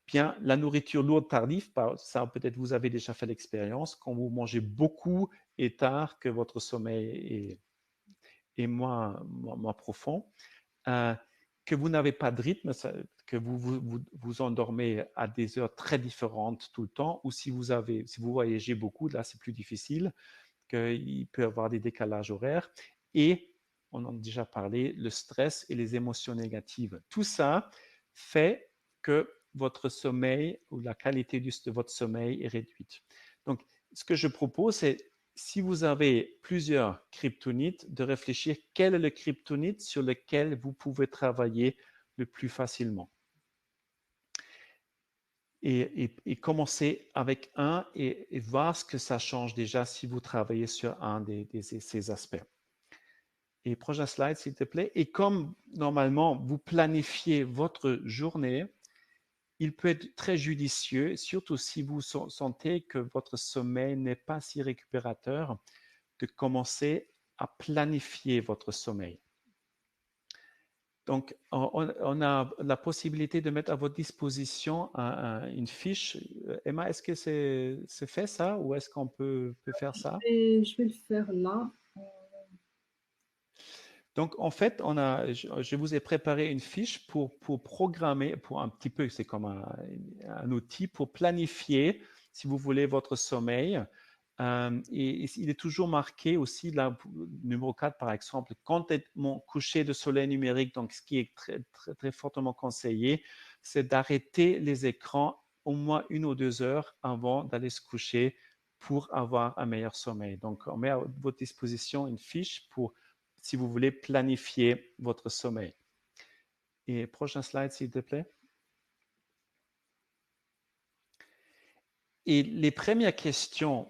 Bien, la nourriture lourde tardive, ça peut-être vous avez déjà fait l'expérience, quand vous mangez beaucoup et tard, que votre sommeil est moins profond, que vous n'avez pas de rythme, que vous endormez à des heures très différentes tout le temps, ou si vous voyagez beaucoup, là c'est plus difficile, qu'il peut y avoir des décalages horaires, et on en a déjà parlé, le stress et les émotions négatives. Tout ça fait que votre sommeil ou la qualité de votre sommeil est réduite. Donc, ce que je propose, c'est si vous avez plusieurs kryptonites, de réfléchir quel est le kryptonite sur lequel vous pouvez travailler le plus facilement. Et commencer avec un et voir ce que ça change déjà si vous travaillez sur un de ces aspects. Et prochain slide, s'il te plaît. Et comme normalement, vous planifiez votre journée, il peut être très judicieux, surtout si vous sentez que votre sommeil n'est pas si récupérateur, de commencer à planifier votre sommeil. Donc, on a la possibilité de mettre à votre disposition une fiche. Emma, est-ce que c'est fait ça ou est-ce qu'on peut faire ça? Je vais le faire là. Donc, en fait, je vous ai préparé une fiche pour programmer, pour un petit peu, c'est comme un outil pour planifier, si vous voulez, votre sommeil. Et il est toujours marqué aussi, là, numéro 4, par exemple, quand est mon coucher de soleil numérique, donc ce qui est très, très, très fortement conseillé, c'est d'arrêter les écrans au moins 1 ou 2 heures avant d'aller se coucher pour avoir un meilleur sommeil. Donc, on met à votre disposition une fiche pour si vous voulez planifier votre sommeil. Et prochain slide, s'il te plaît. Et les premières questions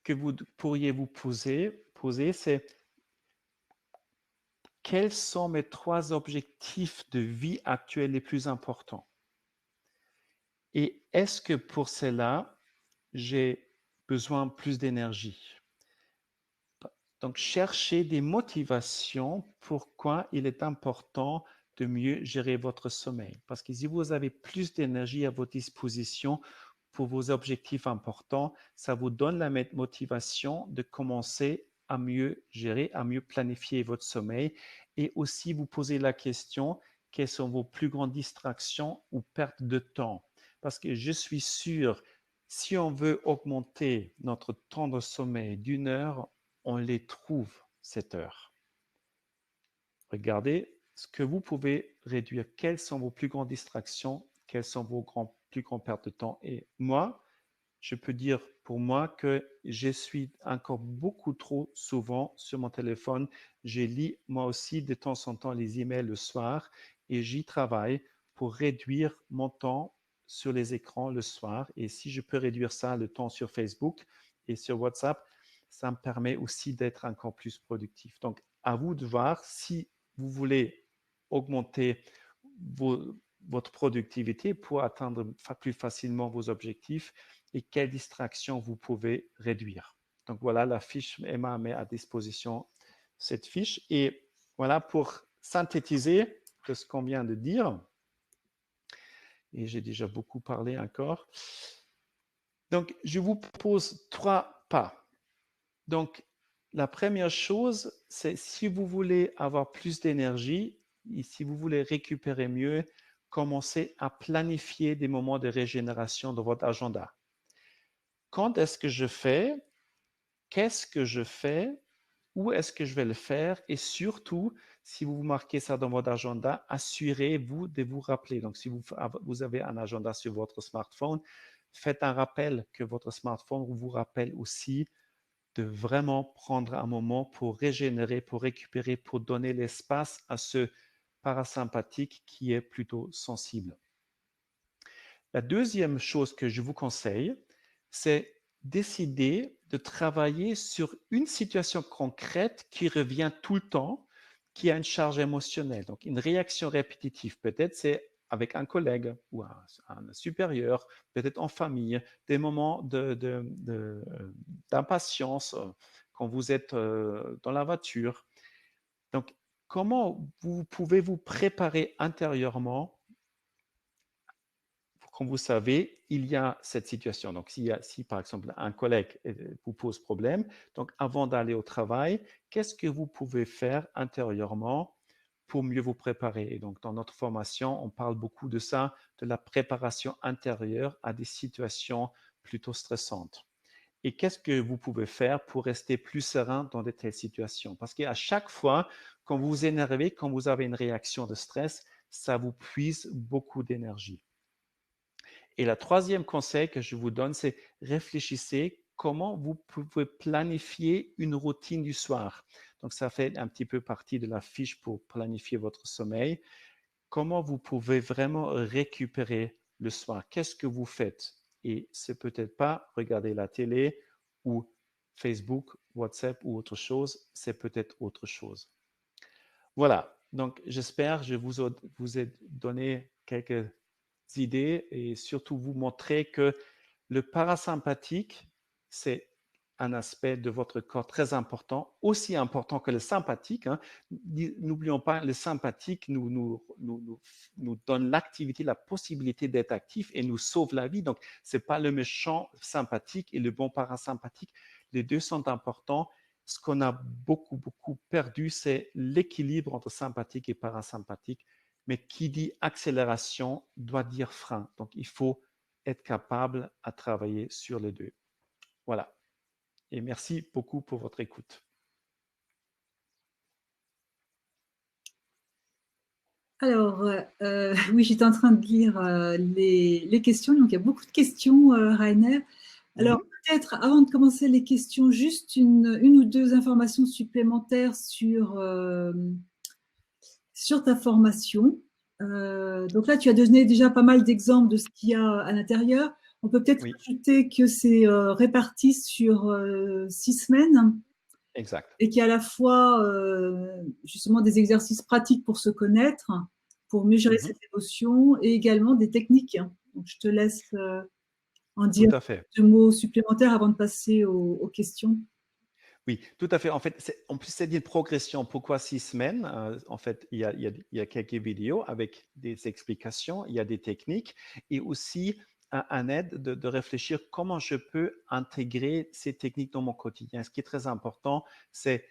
que vous pourriez vous poser c'est quels sont mes 3 objectifs de vie actuels les plus importants? Et est-ce que pour cela, j'ai besoin de plus d'énergie? Donc, cherchez des motivations pourquoi il est important de mieux gérer votre sommeil. Parce que si vous avez plus d'énergie à votre disposition pour vos objectifs importants, ça vous donne la motivation de commencer à mieux gérer, à mieux planifier votre sommeil et aussi vous poser la question, quelles sont vos plus grandes distractions ou pertes de temps? Parce que je suis sûr, si on veut augmenter notre temps de sommeil d'1 heure, on les trouve, cette heure. Regardez ce que vous pouvez réduire. Quelles sont vos plus grandes distractions? Quelles sont vos plus grandes pertes de temps? Et moi, je peux dire pour moi que je suis encore beaucoup trop souvent sur mon téléphone. Je lis moi aussi de temps en temps les emails le soir et j'y travaille pour réduire mon temps sur les écrans le soir. Et si je peux réduire ça, le temps sur Facebook et sur WhatsApp, ça me permet aussi d'être encore plus productif. Donc, à vous de voir si vous voulez augmenter votre productivité pour atteindre plus facilement vos objectifs et quelles distractions vous pouvez réduire. Donc voilà, la fiche, Emma met à disposition cette fiche. Et voilà, pour synthétiser de ce qu'on vient de dire, et j'ai déjà beaucoup parlé encore, donc je vous propose 3 pas. Donc, la première chose, c'est si vous voulez avoir plus d'énergie et si vous voulez récupérer mieux, commencez à planifier des moments de régénération dans votre agenda. Quand est-ce que je fais? Qu'est-ce que je fais? Où est-ce que je vais le faire? Et surtout, si vous marquez ça dans votre agenda, assurez-vous de vous rappeler. Donc, si vous avez un agenda sur votre smartphone, faites un rappel que votre smartphone vous rappelle aussi de vraiment prendre un moment pour régénérer, pour récupérer, pour donner l'espace à ce parasympathique qui est plutôt sensible. La deuxième chose que je vous conseille, c'est décider de travailler sur une situation concrète qui revient tout le temps, qui a une charge émotionnelle, donc une réaction répétitive. Peut-être c'est avec un collègue ou un supérieur, peut-être en famille, des moments d'impatience quand vous êtes dans la voiture. Donc, comment vous pouvez vous préparer intérieurement quand vous savez, il y a cette situation. Donc, si par exemple un collègue vous pose problème, donc avant d'aller au travail, qu'est-ce que vous pouvez faire intérieurement pour mieux vous préparer? Et donc, dans notre formation, on parle beaucoup de ça, de la préparation intérieure à des situations plutôt stressantes. Et qu'est-ce que vous pouvez faire pour rester plus serein dans de telles situations? Parce qu'à chaque fois, quand vous vous énervez, quand vous avez une réaction de stress, ça vous puise beaucoup d'énergie. Et le troisième conseil que je vous donne, c'est réfléchissez comment vous pouvez planifier une routine du soir. Donc, ça fait un petit peu partie de la fiche pour planifier votre sommeil. Comment vous pouvez vraiment récupérer le soir? Qu'est-ce que vous faites? Et c'est peut-être pas regarder la télé ou Facebook, WhatsApp ou autre chose, c'est peut-être autre chose. Voilà, donc j'espère que je vous ai donné quelques idées et surtout vous montrer que le parasympathique, c'est un aspect de votre corps très important, aussi important que le sympathique, hein. N'oublions pas, le sympathique nous donne l'activité, la possibilité d'être actif et nous sauve la vie. Donc, ce n'est pas le méchant sympathique et le bon parasympathique. Les deux sont importants. Ce qu'on a beaucoup perdu, c'est l'équilibre entre sympathique et parasympathique. Mais qui dit accélération doit dire frein. Donc, il faut être capable à travailler sur les deux. Voilà. Et merci beaucoup pour votre écoute. Alors, oui, j'étais en train de lire les questions. Donc, il y a beaucoup de questions, Rainer. Alors, peut-être, avant de commencer les questions, juste une ou deux informations supplémentaires sur ta formation. Donc là, tu as donné déjà pas mal d'exemples de ce qu'il y a à l'intérieur. On peut peut-être Oui, ajouter que c'est réparti sur 6 semaines exact. et qu'il y a à la fois justement des exercices pratiques pour se connaître, pour mieux gérer ses émotions et également des techniques. Donc, je te laisse en Tout dire à fait. deux mots supplémentaires avant de passer aux questions. Oui, tout à fait. En fait, en plus, c'est une progression. Pourquoi 6 semaines? En fait, il y a quelques vidéos avec des explications, il y a des techniques et aussi un aide de réfléchir comment je peux intégrer ces techniques dans mon quotidien. Ce qui est très important, c'est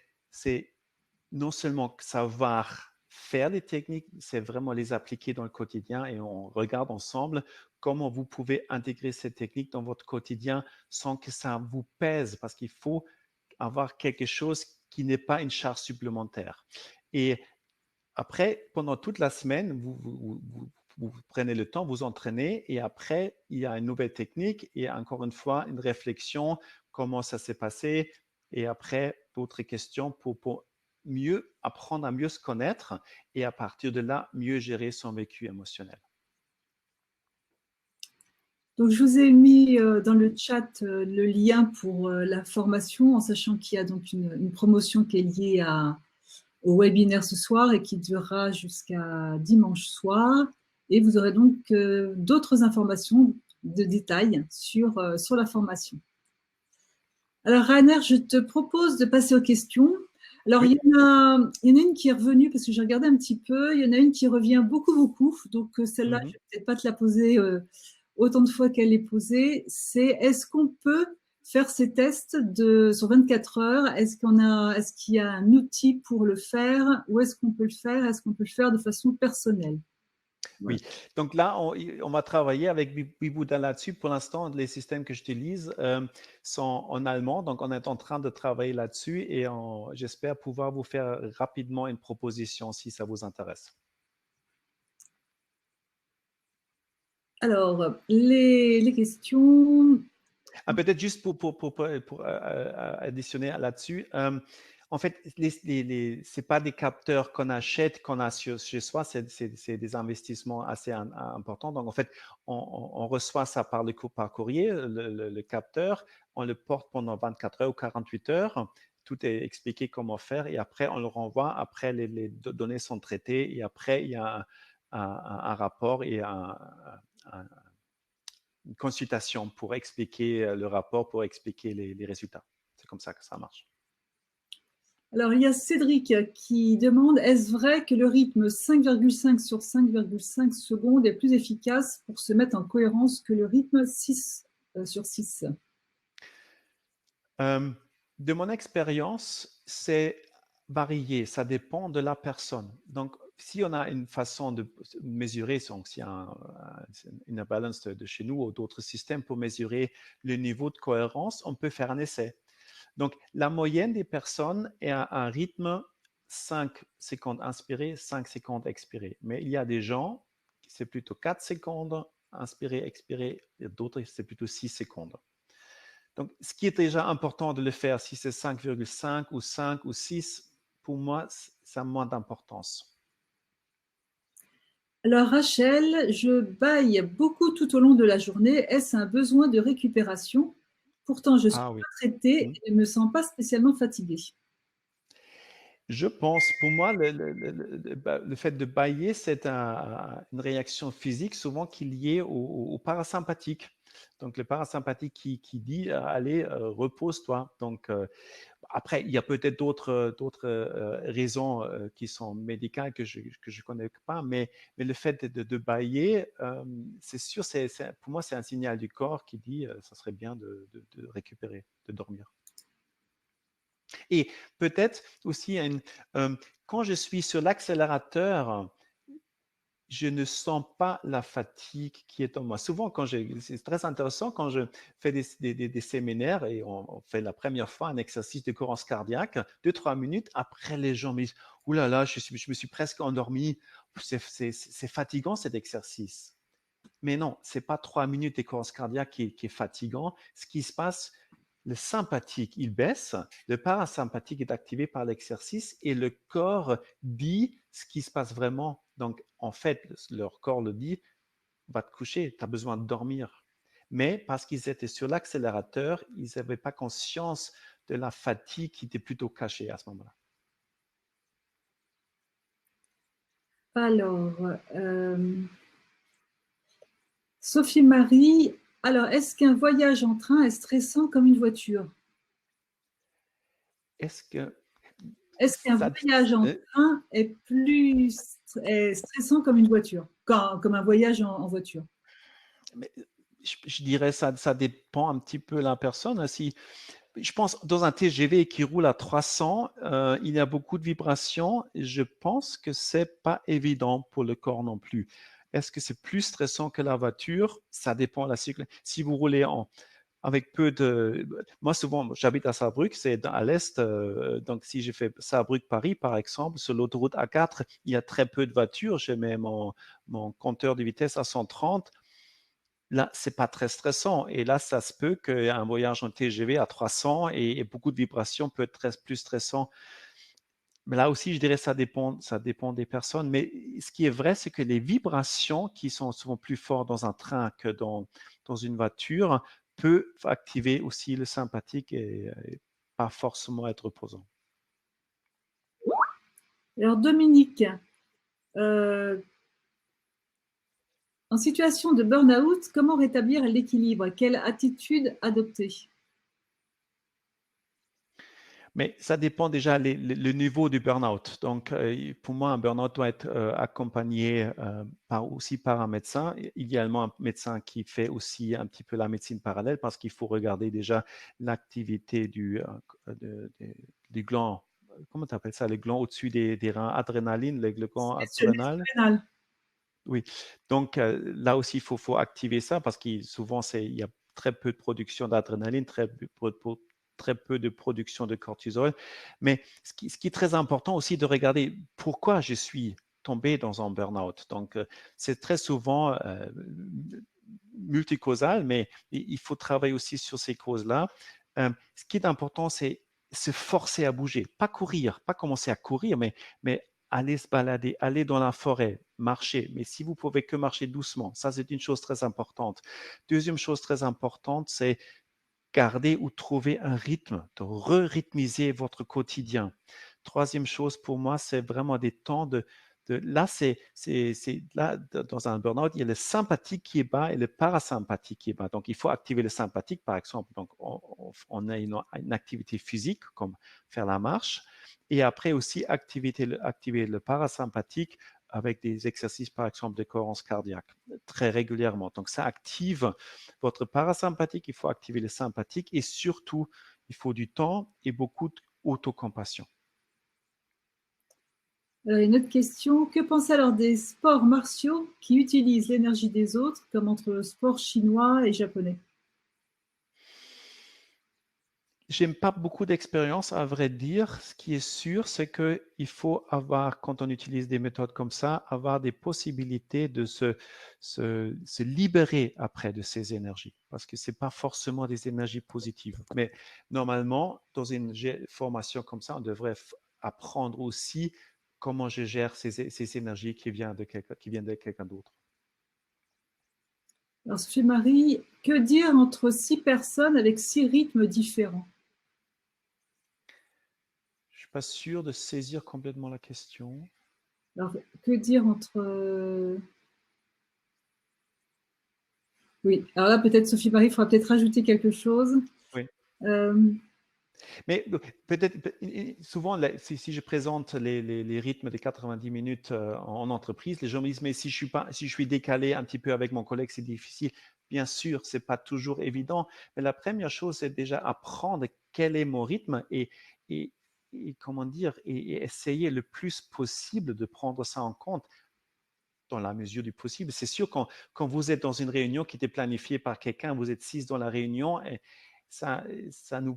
non seulement savoir faire les techniques, c'est vraiment les appliquer dans le quotidien et on regarde ensemble comment vous pouvez intégrer ces techniques dans votre quotidien sans que ça vous pèse parce qu'il faut avoir quelque chose qui n'est pas une charge supplémentaire. Et après, pendant toute la semaine, vous prenez le temps, vous entraînez et après, il y a une nouvelle technique et encore une fois, une réflexion, comment ça s'est passé et après, d'autres questions pour mieux apprendre à mieux se connaître et à partir de là, mieux gérer son vécu émotionnel. Donc, je vous ai mis dans le chat le lien pour la formation, en sachant qu'il y a donc une promotion qui est liée au webinaire ce soir et qui durera jusqu'à dimanche soir. Et vous aurez donc d'autres informations de détails sur la formation. Alors, Rainer, je te propose de passer aux questions. Alors, Oui. il y en a une qui est revenue parce que j'ai regardé un petit peu. Il y en a une qui revient beaucoup. Donc, celle-là, je ne vais peut-être pas te la poser autant de fois qu'elle est posée. C'est est-ce qu'on peut faire ces tests sur 24 heures? Est-ce qu'il y a un outil pour le faire? Où est-ce qu'on peut le faire? Est-ce qu'on peut le faire de façon personnelle? Voilà. Oui, donc là, on va travailler avec Wibuda là-dessus. Pour l'instant, les systèmes que j'utilise sont en allemand, donc on est en train de travailler là-dessus et j'espère pouvoir vous faire rapidement une proposition si ça vous intéresse. Alors, les questions. Peut-être juste pour additionner là-dessus, en fait, ce n'est pas des capteurs qu'on achète, qu'on a chez soi, c'est des investissements assez importants. Donc, en fait, on reçoit ça par courrier, le capteur, on le porte pendant 24 heures ou 48 heures. Tout est expliqué comment faire et après, on le renvoie. Après, les données sont traitées et après, il y a un rapport et une consultation pour expliquer le rapport, pour expliquer les résultats. C'est comme ça que ça marche. Alors, il y a Cédric qui demande, est-ce vrai que le rythme 5,5 sur 5,5 secondes est plus efficace pour se mettre en cohérence que le rythme 6 sur 6? De mon expérience, c'est varié, ça dépend de la personne. Donc, si on a une façon de mesurer, donc s'il y a une balance de chez nous ou d'autres systèmes pour mesurer le niveau de cohérence, on peut faire un essai. Donc, la moyenne des personnes est à un rythme 5 secondes inspirées, 5 secondes expirées. Mais il y a des gens, c'est plutôt 4 secondes inspirées, expirées, et d'autres, c'est plutôt 6 secondes. Donc, ce qui est déjà important de le faire, si c'est 5,5 ou 5 ou 6, pour moi, ça a moins d'importance. Alors, Rachel, je bâille beaucoup tout au long de la journée. Est-ce un besoin de récupération? Pourtant, je suis Ah oui. pas traitée et ne me sens pas spécialement fatiguée. Je pense, pour moi, le fait de bâiller, c'est une réaction physique souvent qui est liée au parasympathique. Donc, le parasympathique qui dit, allez, repose-toi. Donc, après, il y a peut-être d'autres raisons qui sont médicales que je ne connais pas, mais le fait de bâiller, c'est sûr, pour moi, c'est un signal du corps qui dit, ça serait bien de récupérer, de dormir. Et peut-être aussi, quand je suis sur l'accélérateur, je ne sens pas la fatigue qui est en moi. Souvent, c'est très intéressant quand je fais des séminaires et on fait la première fois un exercice de cohérence cardiaque, 2-3 minutes, après les gens me disent « Ouh là là, je me suis presque endormi, c'est fatigant cet exercice ». Mais non, ce n'est pas 3 minutes de cohérence cardiaque qui est fatigant. Ce qui se passe, le sympathique, il baisse, le parasympathique est activé par l'exercice et le corps dit ce qui se passe vraiment. Donc, en fait, leur corps le dit, va te coucher, tu as besoin de dormir. Mais parce qu'ils étaient sur l'accélérateur, ils n'avaient pas conscience de la fatigue qui était plutôt cachée à ce moment-là. Alors, Sophie Marie, alors, est-ce qu'un voyage en train est stressant comme une voiture? Est-ce que Est-ce qu'un ça... voyage en train est stressant comme une voiture, comme un voyage en voiture? Mais je dirais ça dépend un petit peu de la personne. Si, je pense dans un TGV qui roule à 300, il y a beaucoup de vibrations. Et je pense que c'est pas évident pour le corps non plus. Est-ce que c'est plus stressant que la voiture? Ça dépend de la circulation. Si vous roulez avec peu de... Moi, souvent, j'habite à Saarbrück, c'est à l'est. Donc, si je fais Saarbrück-Paris, par exemple, sur l'autoroute A4, il y a très peu de voitures. Je mets mon compteur de vitesse à 130. Là, c'est pas très stressant. Et là, ça se peut qu'un voyage en TGV à 300 et beaucoup de vibrations peut être plus stressant. Mais là aussi, je dirais ça dépend des personnes. Mais ce qui est vrai, c'est que les vibrations qui sont souvent plus fortes dans un train que dans une voiture peuvent activer aussi le sympathique et pas forcément être reposant. Alors, Dominique, en situation de burn-out, comment rétablir l'équilibre? Quelle attitude adopter? Mais ça dépend déjà le niveau du burn-out. Donc, pour moi, un burn-out doit être accompagné aussi par un médecin, idéalement un médecin qui fait aussi un petit peu la médecine parallèle parce qu'il faut regarder déjà l'activité du gland. Comment tu appelles ça? Les glands au-dessus des reins, adrénaline, les glands adrénal. Oui, donc là aussi, il faut activer ça parce que souvent, il y a très peu de production d'adrénaline, très peu de production de cortisol. Mais ce qui est très important aussi de regarder pourquoi je suis tombé dans un burn-out. Donc, c'est très souvent multicausal, mais il faut travailler aussi sur ces causes-là. Ce qui est important, c'est se forcer à bouger, pas courir, pas commencer à courir, mais aller se balader, aller dans la forêt, marcher. Mais si vous pouvez que marcher doucement, ça c'est une chose très importante. Deuxième chose très importante, c'est garder ou trouver un rythme, de re-rythmiser votre quotidien. Troisième chose pour moi, c'est vraiment des temps de là, là, dans un burn-out, il y a le sympathique qui est bas et le parasympathique qui est bas. Donc, il faut activer le sympathique, par exemple. Donc, on a une activité physique, comme faire la marche, et après aussi activer le parasympathique avec des exercices, par exemple, de cohérence cardiaque, très régulièrement. Donc, ça active votre parasympathique, il faut activer le sympathique, et surtout, il faut du temps et beaucoup d'autocompassion. Une autre question, que penser alors des sports martiaux qui utilisent l'énergie des autres, comme entre le sport chinois et japonais? J'aime pas beaucoup d'expérience, à vrai dire. Ce qui est sûr, c'est qu'il faut avoir, quand on utilise des méthodes comme ça, avoir des possibilités de se libérer après de ces énergies, parce que c'est pas forcément des énergies positives. Mais normalement, dans une formation comme ça, on devrait apprendre aussi comment je gère ces énergies qui viennent de quelqu'un d'autre. Alors, Sophie-Marie, que dire entre 6 personnes avec 6 rythmes différents? Je suis pas sûr de saisir complètement la question. Alors, que dire entre... Oui, alors là, peut-être Sophie-Marie, il faudra peut-être rajouter quelque chose. Oui. Euh, Mais peut-être, souvent, si je présente les rythmes des 90 minutes en entreprise, les gens me disent, mais si je suis décalé un petit peu avec mon collègue, c'est difficile. Bien sûr, c'est pas toujours évident, mais la première chose, c'est déjà apprendre quel est mon rythme et, comment dire, et essayer le plus possible de prendre ça en compte dans la mesure du possible. C'est sûr, quand vous êtes dans une réunion qui était planifiée par quelqu'un, vous êtes 6 dans la réunion, et ça nous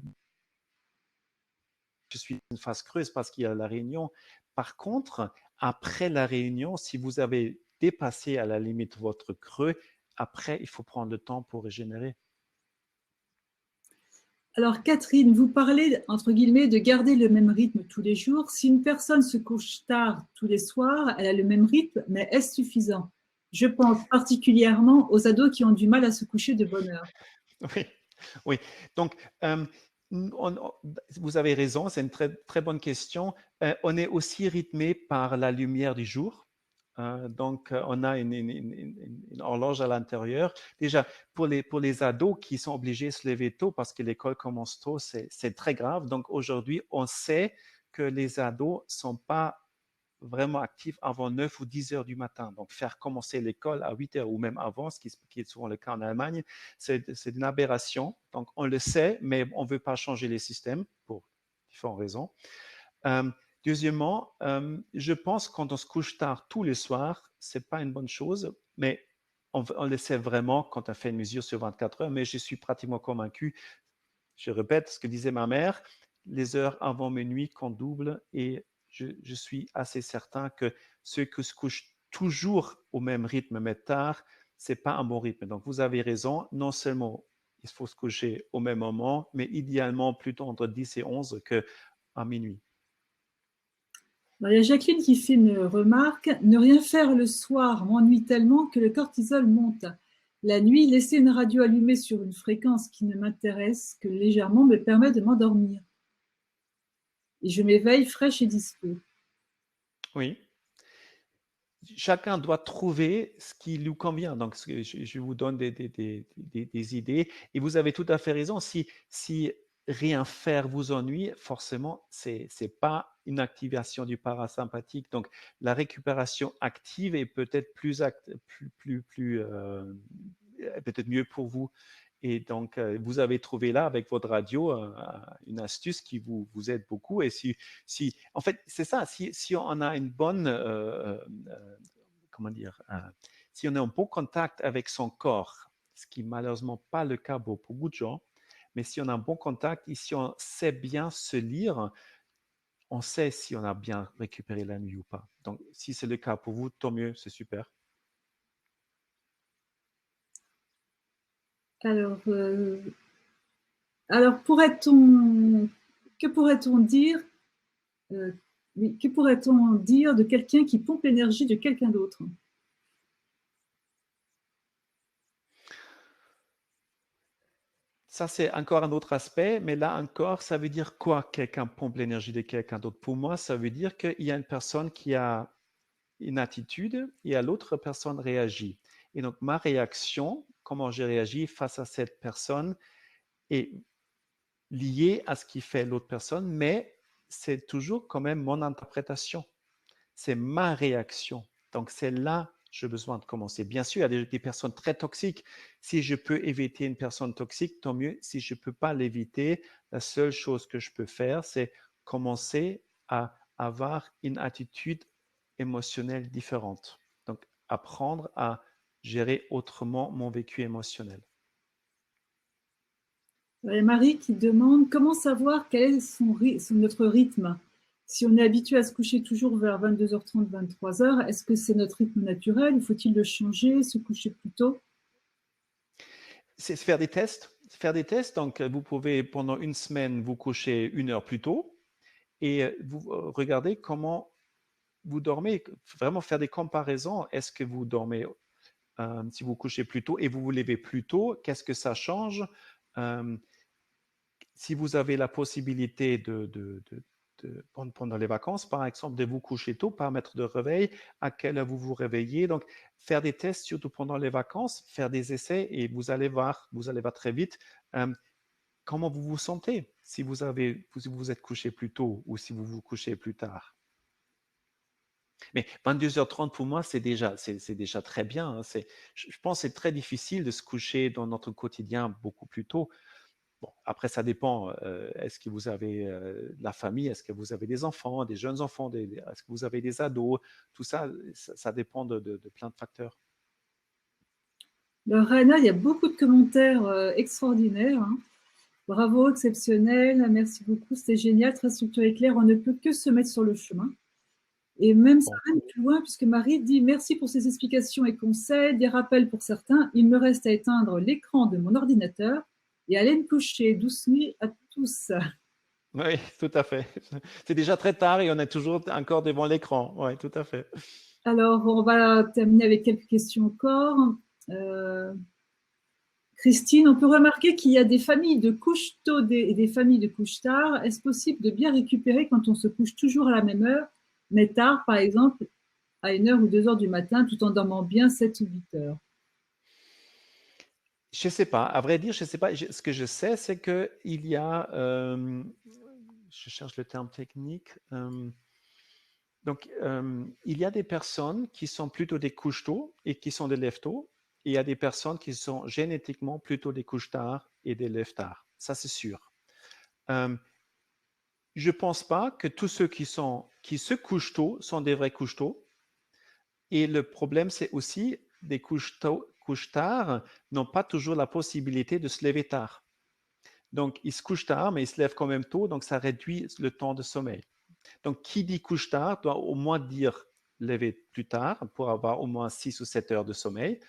je suis une phase creuse parce qu'il y a la réunion. Par contre, après la réunion, si vous avez dépassé à la limite votre creux, après, il faut prendre le temps pour régénérer. alors, Catherine, vous parlez, entre guillemets, de garder le même rythme tous les jours. Si une personne se couche tard tous les soirs, elle a le même rythme, mais est-ce suffisant? Je pense particulièrement aux ados qui ont du mal à se coucher de bonne heure. Oui, oui. Donc, vous avez raison, c'est une très, très bonne question. On est aussi rythmé par la lumière du jour. Donc, on a une horloge à l'intérieur. Déjà, pour les ados qui sont obligés de se lever tôt parce que l'école commence tôt, c'est très grave. Donc, aujourd'hui, on sait que les ados ne sont pas vraiment actifs avant 9 ou 10 heures du matin. Donc, faire commencer l'école à 8 heures ou même avant, ce qui est souvent le cas en Allemagne, c'est une aberration. Donc, on le sait, mais on ne veut pas changer les systèmes pour différentes raisons. Euh, Deuxièmement, je pense que quand on se couche tard tous les soirs, ce n'est pas une bonne chose, mais on le sait vraiment quand on fait une mesure sur 24 heures, mais je suis pratiquement convaincu, je répète ce que disait ma mère, les heures avant minuit comptent double et je suis assez certain que ceux qui se couchent toujours au même rythme mais tard, ce n'est pas un bon rythme. Donc vous avez raison, non seulement il faut se coucher au même moment, mais idéalement plutôt entre 10 et 11 qu'à minuit. Alors, il y a Jacqueline qui fait une remarque. Ne rien faire le soir m'ennuie tellement que le cortisol monte. La nuit, laisser une radio allumée sur une fréquence qui ne m'intéresse que légèrement me permet de m'endormir. Et je m'éveille fraîche et dispo. Oui. Chacun doit trouver ce qui lui convient. Donc, je vous donne des idées. Et vous avez tout à fait raison. Si rien faire vous ennuie, forcément, ce n'est pas une activation du parasympathique. Donc, la récupération active est peut-être peut-être mieux pour vous. Et donc, vous avez trouvé là, avec votre radio, une astuce qui vous aide beaucoup. Et en fait, c'est ça, si on a une bonne, comment dire, si on est en bon contact avec son corps, ce qui n'est malheureusement pas le cas pour beaucoup de gens, mais si on a un bon contact et si on sait bien se lire, on sait si on a bien récupéré la nuit ou pas. Donc, si c'est le cas pour vous, tant mieux, c'est super. Alors, alors que pourrait-on dire, oui, que pourrait-on dire de quelqu'un qui pompe l'énergie de quelqu'un d'autre? Ça, c'est encore un autre aspect, mais là encore, ça veut dire quoi, quelqu'un pompe l'énergie de quelqu'un d'autre? Pour moi, ça veut dire qu'il y a une personne qui a une attitude et à l'autre personne réagit. Et donc, ma réaction, comment j'ai réagi face à cette personne, est liée à ce qui fait l'autre personne, mais c'est toujours quand même mon interprétation. C'est ma réaction. Donc, c'est là que j'ai besoin de commencer. Bien sûr, il y a des personnes très toxiques. Si je peux éviter une personne toxique, tant mieux. Si je ne peux pas l'éviter, la seule chose que je peux faire, c'est commencer à avoir une attitude émotionnelle différente. Donc, apprendre à gérer autrement mon vécu émotionnel. Il y a Marie qui demande comment savoir quel est notre rythme. Si on est habitué à se coucher toujours vers 22h30, 23h, est-ce que c'est notre rythme naturel ou faut-il le changer, se coucher plus tôt? C'est faire des tests. Faire des tests, donc vous pouvez pendant une semaine vous coucher 1 heure plus tôt et vous regardez comment vous dormez. Vraiment faire des comparaisons. Est-ce que vous dormez si vous couchez plus tôt et vous vous levez plus tôt, qu'est-ce que ça change? Si vous avez la possibilité pendant les vacances, par exemple, de vous coucher tôt, pas mettre de réveil, à quelle heure vous vous réveillez. Donc, faire des tests, surtout pendant les vacances, faire des essais et vous allez voir très vite comment vous vous sentez si vous êtes couché plus tôt ou si vous vous couchez plus tard. Mais 22h30 pour moi, c'est déjà très bien, hein. Je pense que c'est très difficile de se coucher dans notre quotidien beaucoup plus tôt. Bon, après, ça dépend. Est-ce que vous avez de la famille? Est-ce que vous avez des enfants, des jeunes enfants? Est-ce que vous avez des ados? Tout ça, ça dépend de plein de facteurs. Alors, Raina, il y a beaucoup de commentaires extraordinaires, hein. Bravo, exceptionnel, merci beaucoup, c'était génial, très structuré et clair. On ne peut que se mettre sur le chemin. Et même ça Bon. va plus loin, puisque Marie dit merci pour ces explications et conseils, des rappels pour certains. Il me reste à éteindre l'écran de mon ordinateur et aller me coucher. Douce nuit à tous. Oui, tout à fait. C'est déjà très tard et on est toujours encore devant l'écran. Oui, tout à fait. Alors, on va terminer avec quelques questions encore. Christine, on peut remarquer qu'il y a des familles de couches tôt et des familles de couches tard. Est-ce possible de bien récupérer quand on se couche toujours à la même heure, mais tard, par exemple, à 1h ou 2h du matin, tout en dormant bien 7 ou 8 heures? Je ne sais pas. À vrai dire, je ne sais pas. Ce que je sais, c'est qu'il y a, je cherche le terme technique. Donc, il y a des personnes qui sont plutôt des couches tôt et qui sont des lève tôt. Et il y a des personnes qui sont génétiquement plutôt des couches tard et des lève tard. Ça, c'est sûr. Je ne pense pas que tous ceux qui se couchent tôt sont des vrais couches tôt. Et le problème, c'est aussi des couches tard n'ont pas toujours la possibilité de se lever tard. Donc, ils se couchent tard, mais ils se lèvent quand même tôt, donc ça réduit le temps de sommeil. Donc, qui dit couche tard doit au moins dire lever plus tard pour avoir au moins 6 ou 7 heures de sommeil.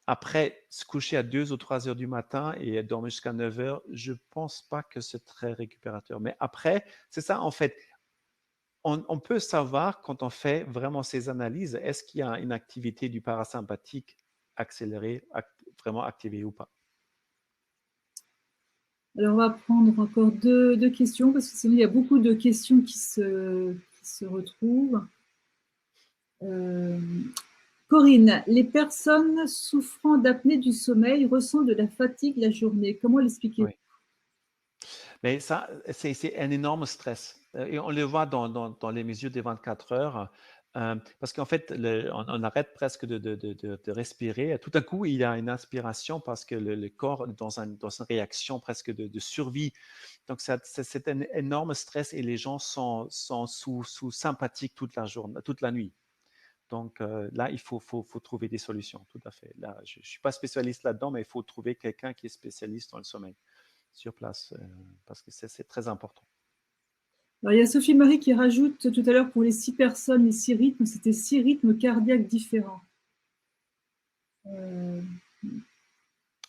Après, se coucher à 2 ou 3 heures du matin et dormir jusqu'à 9 heures, je ne pense pas que c'est très récupérateur. Mais après, c'est ça, en fait, on peut savoir quand on fait vraiment ces analyses, est-ce qu'il y a une activité du parasympathique accélérée, vraiment activée ou pas. Alors, on va prendre encore deux questions, parce que sinon, il y a beaucoup de questions qui se retrouvent. Corinne, les personnes souffrant d'apnée du sommeil ressentent de la fatigue la journée. Comment l'expliquer? Oui. Mais ça, c'est un énorme stress. Et on le voit dans les mesures des 24 heures. Parce qu'en fait, on arrête presque de respirer. Tout à coup, il y a une inspiration parce que le corps est dans une réaction presque de survie. Donc, c'est un énorme stress et les gens sont sous sympathique toute la journée, toute la nuit. Donc là, il faut trouver des solutions, tout à fait. Là, je ne suis pas spécialiste là-dedans, mais il faut trouver quelqu'un qui est spécialiste dans le sommeil sur place, parce que c'est très important. Alors, il y a Sophie-Marie qui rajoute tout à l'heure pour les 6 personnes, les 6 rythmes, c'était 6 rythmes cardiaques différents.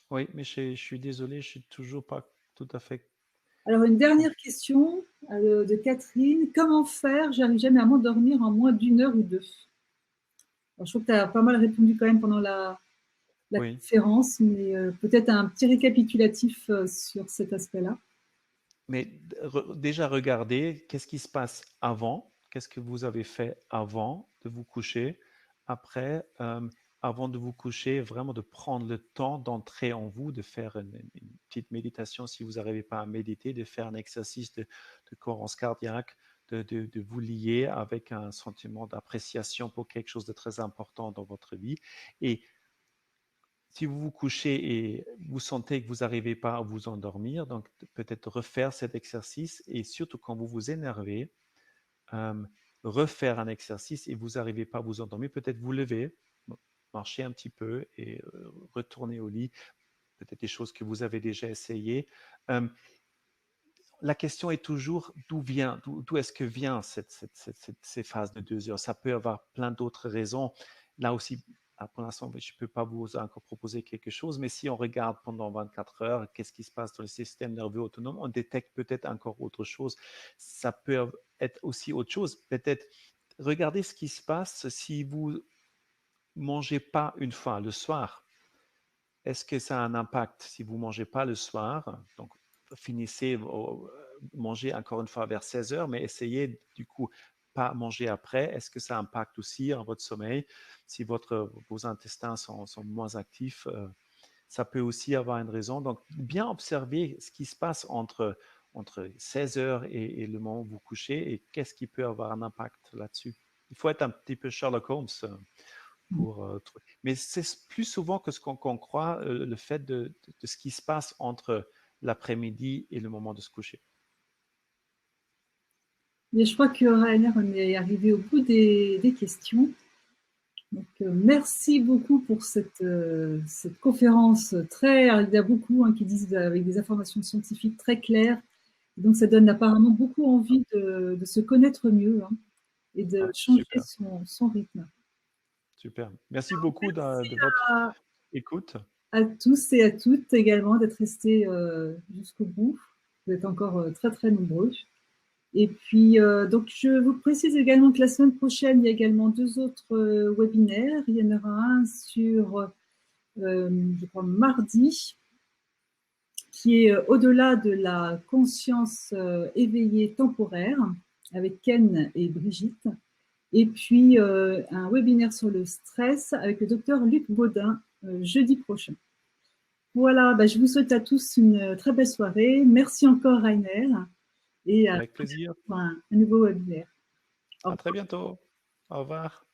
Oui, mais je suis désolé, je ne suis toujours pas tout à fait. Alors, une dernière question de Catherine. Comment faire? J'arrive jamais à m'endormir en moins d'une heure ou deux. Alors, je trouve que tu as pas mal répondu quand même pendant la Oui, conférence, mais peut-être un petit récapitulatif sur cet aspect-là. mais déjà regardez qu'est-ce qui se passe avant, qu'est-ce que vous avez fait avant de vous coucher, après, avant de vous coucher, vraiment de prendre le temps d'entrer en vous, de faire une petite méditation si vous n'arrivez pas à méditer, de faire un exercice de cohérence cardiaque, de vous lier avec un sentiment d'appréciation pour quelque chose de très important dans votre vie. Et si vous vous couchez et vous sentez que vous n'arrivez pas à vous endormir, donc peut-être refaire cet exercice et surtout quand vous vous énervez, refaire un exercice et vous n'arrivez pas à vous endormir, peut-être vous lever, marcher un petit peu et retourner au lit, peut-être des choses que vous avez déjà essayées. La question est toujours d'où est-ce que vient ces phases de 2 heures. Ça peut avoir plein d'autres raisons. Là aussi, pour l'instant, je ne peux pas vous encore proposer quelque chose, mais si on regarde pendant 24 heures, qu'est-ce qui se passe dans le système nerveux autonome, on détecte peut-être encore autre chose. Ça peut être aussi autre chose. Peut-être regardez ce qui se passe si vous mangez pas une fois le soir. Est-ce que ça a un impact si vous ne mangez pas le soir? Donc, finissez, manger encore une fois vers 16 heures, mais essayez du coup pas manger après. Est-ce que ça impacte aussi votre sommeil? Si vos intestins sont moins actifs, ça peut aussi avoir une raison. Donc, bien observer ce qui se passe entre 16 heures et le moment où vous couchez et qu'est-ce qui peut avoir un impact là-dessus. Il faut être un petit peu Sherlock Holmes mais c'est plus souvent que ce qu'on croit, le fait de ce qui se passe entre l'après-midi et le moment de se coucher. Et je crois que Rainer, on est arrivé au bout des questions. Donc, merci beaucoup pour cette conférence très. Il y a beaucoup qui disent avec des informations scientifiques très claires. Donc, ça donne apparemment beaucoup envie de se connaître mieux et de changer Super. son rythme. Super. Merci beaucoup de votre écoute. À tous et à toutes également d'être restés jusqu'au bout. Vous êtes encore très, très nombreux. Et puis, donc, je vous précise également que la semaine prochaine, il y a également 2 autres webinaires. Il y en aura un sur, je crois, mardi, qui est au-delà de la conscience éveillée temporaire, avec Ken et Brigitte. Et puis, un webinaire sur le stress avec le docteur Luc Baudin, jeudi prochain. Voilà, je vous souhaite à tous une très belle soirée. Merci encore, Rainer. Et Avec plaisir. pour un nouveau webinaire. À très bientôt. Au revoir.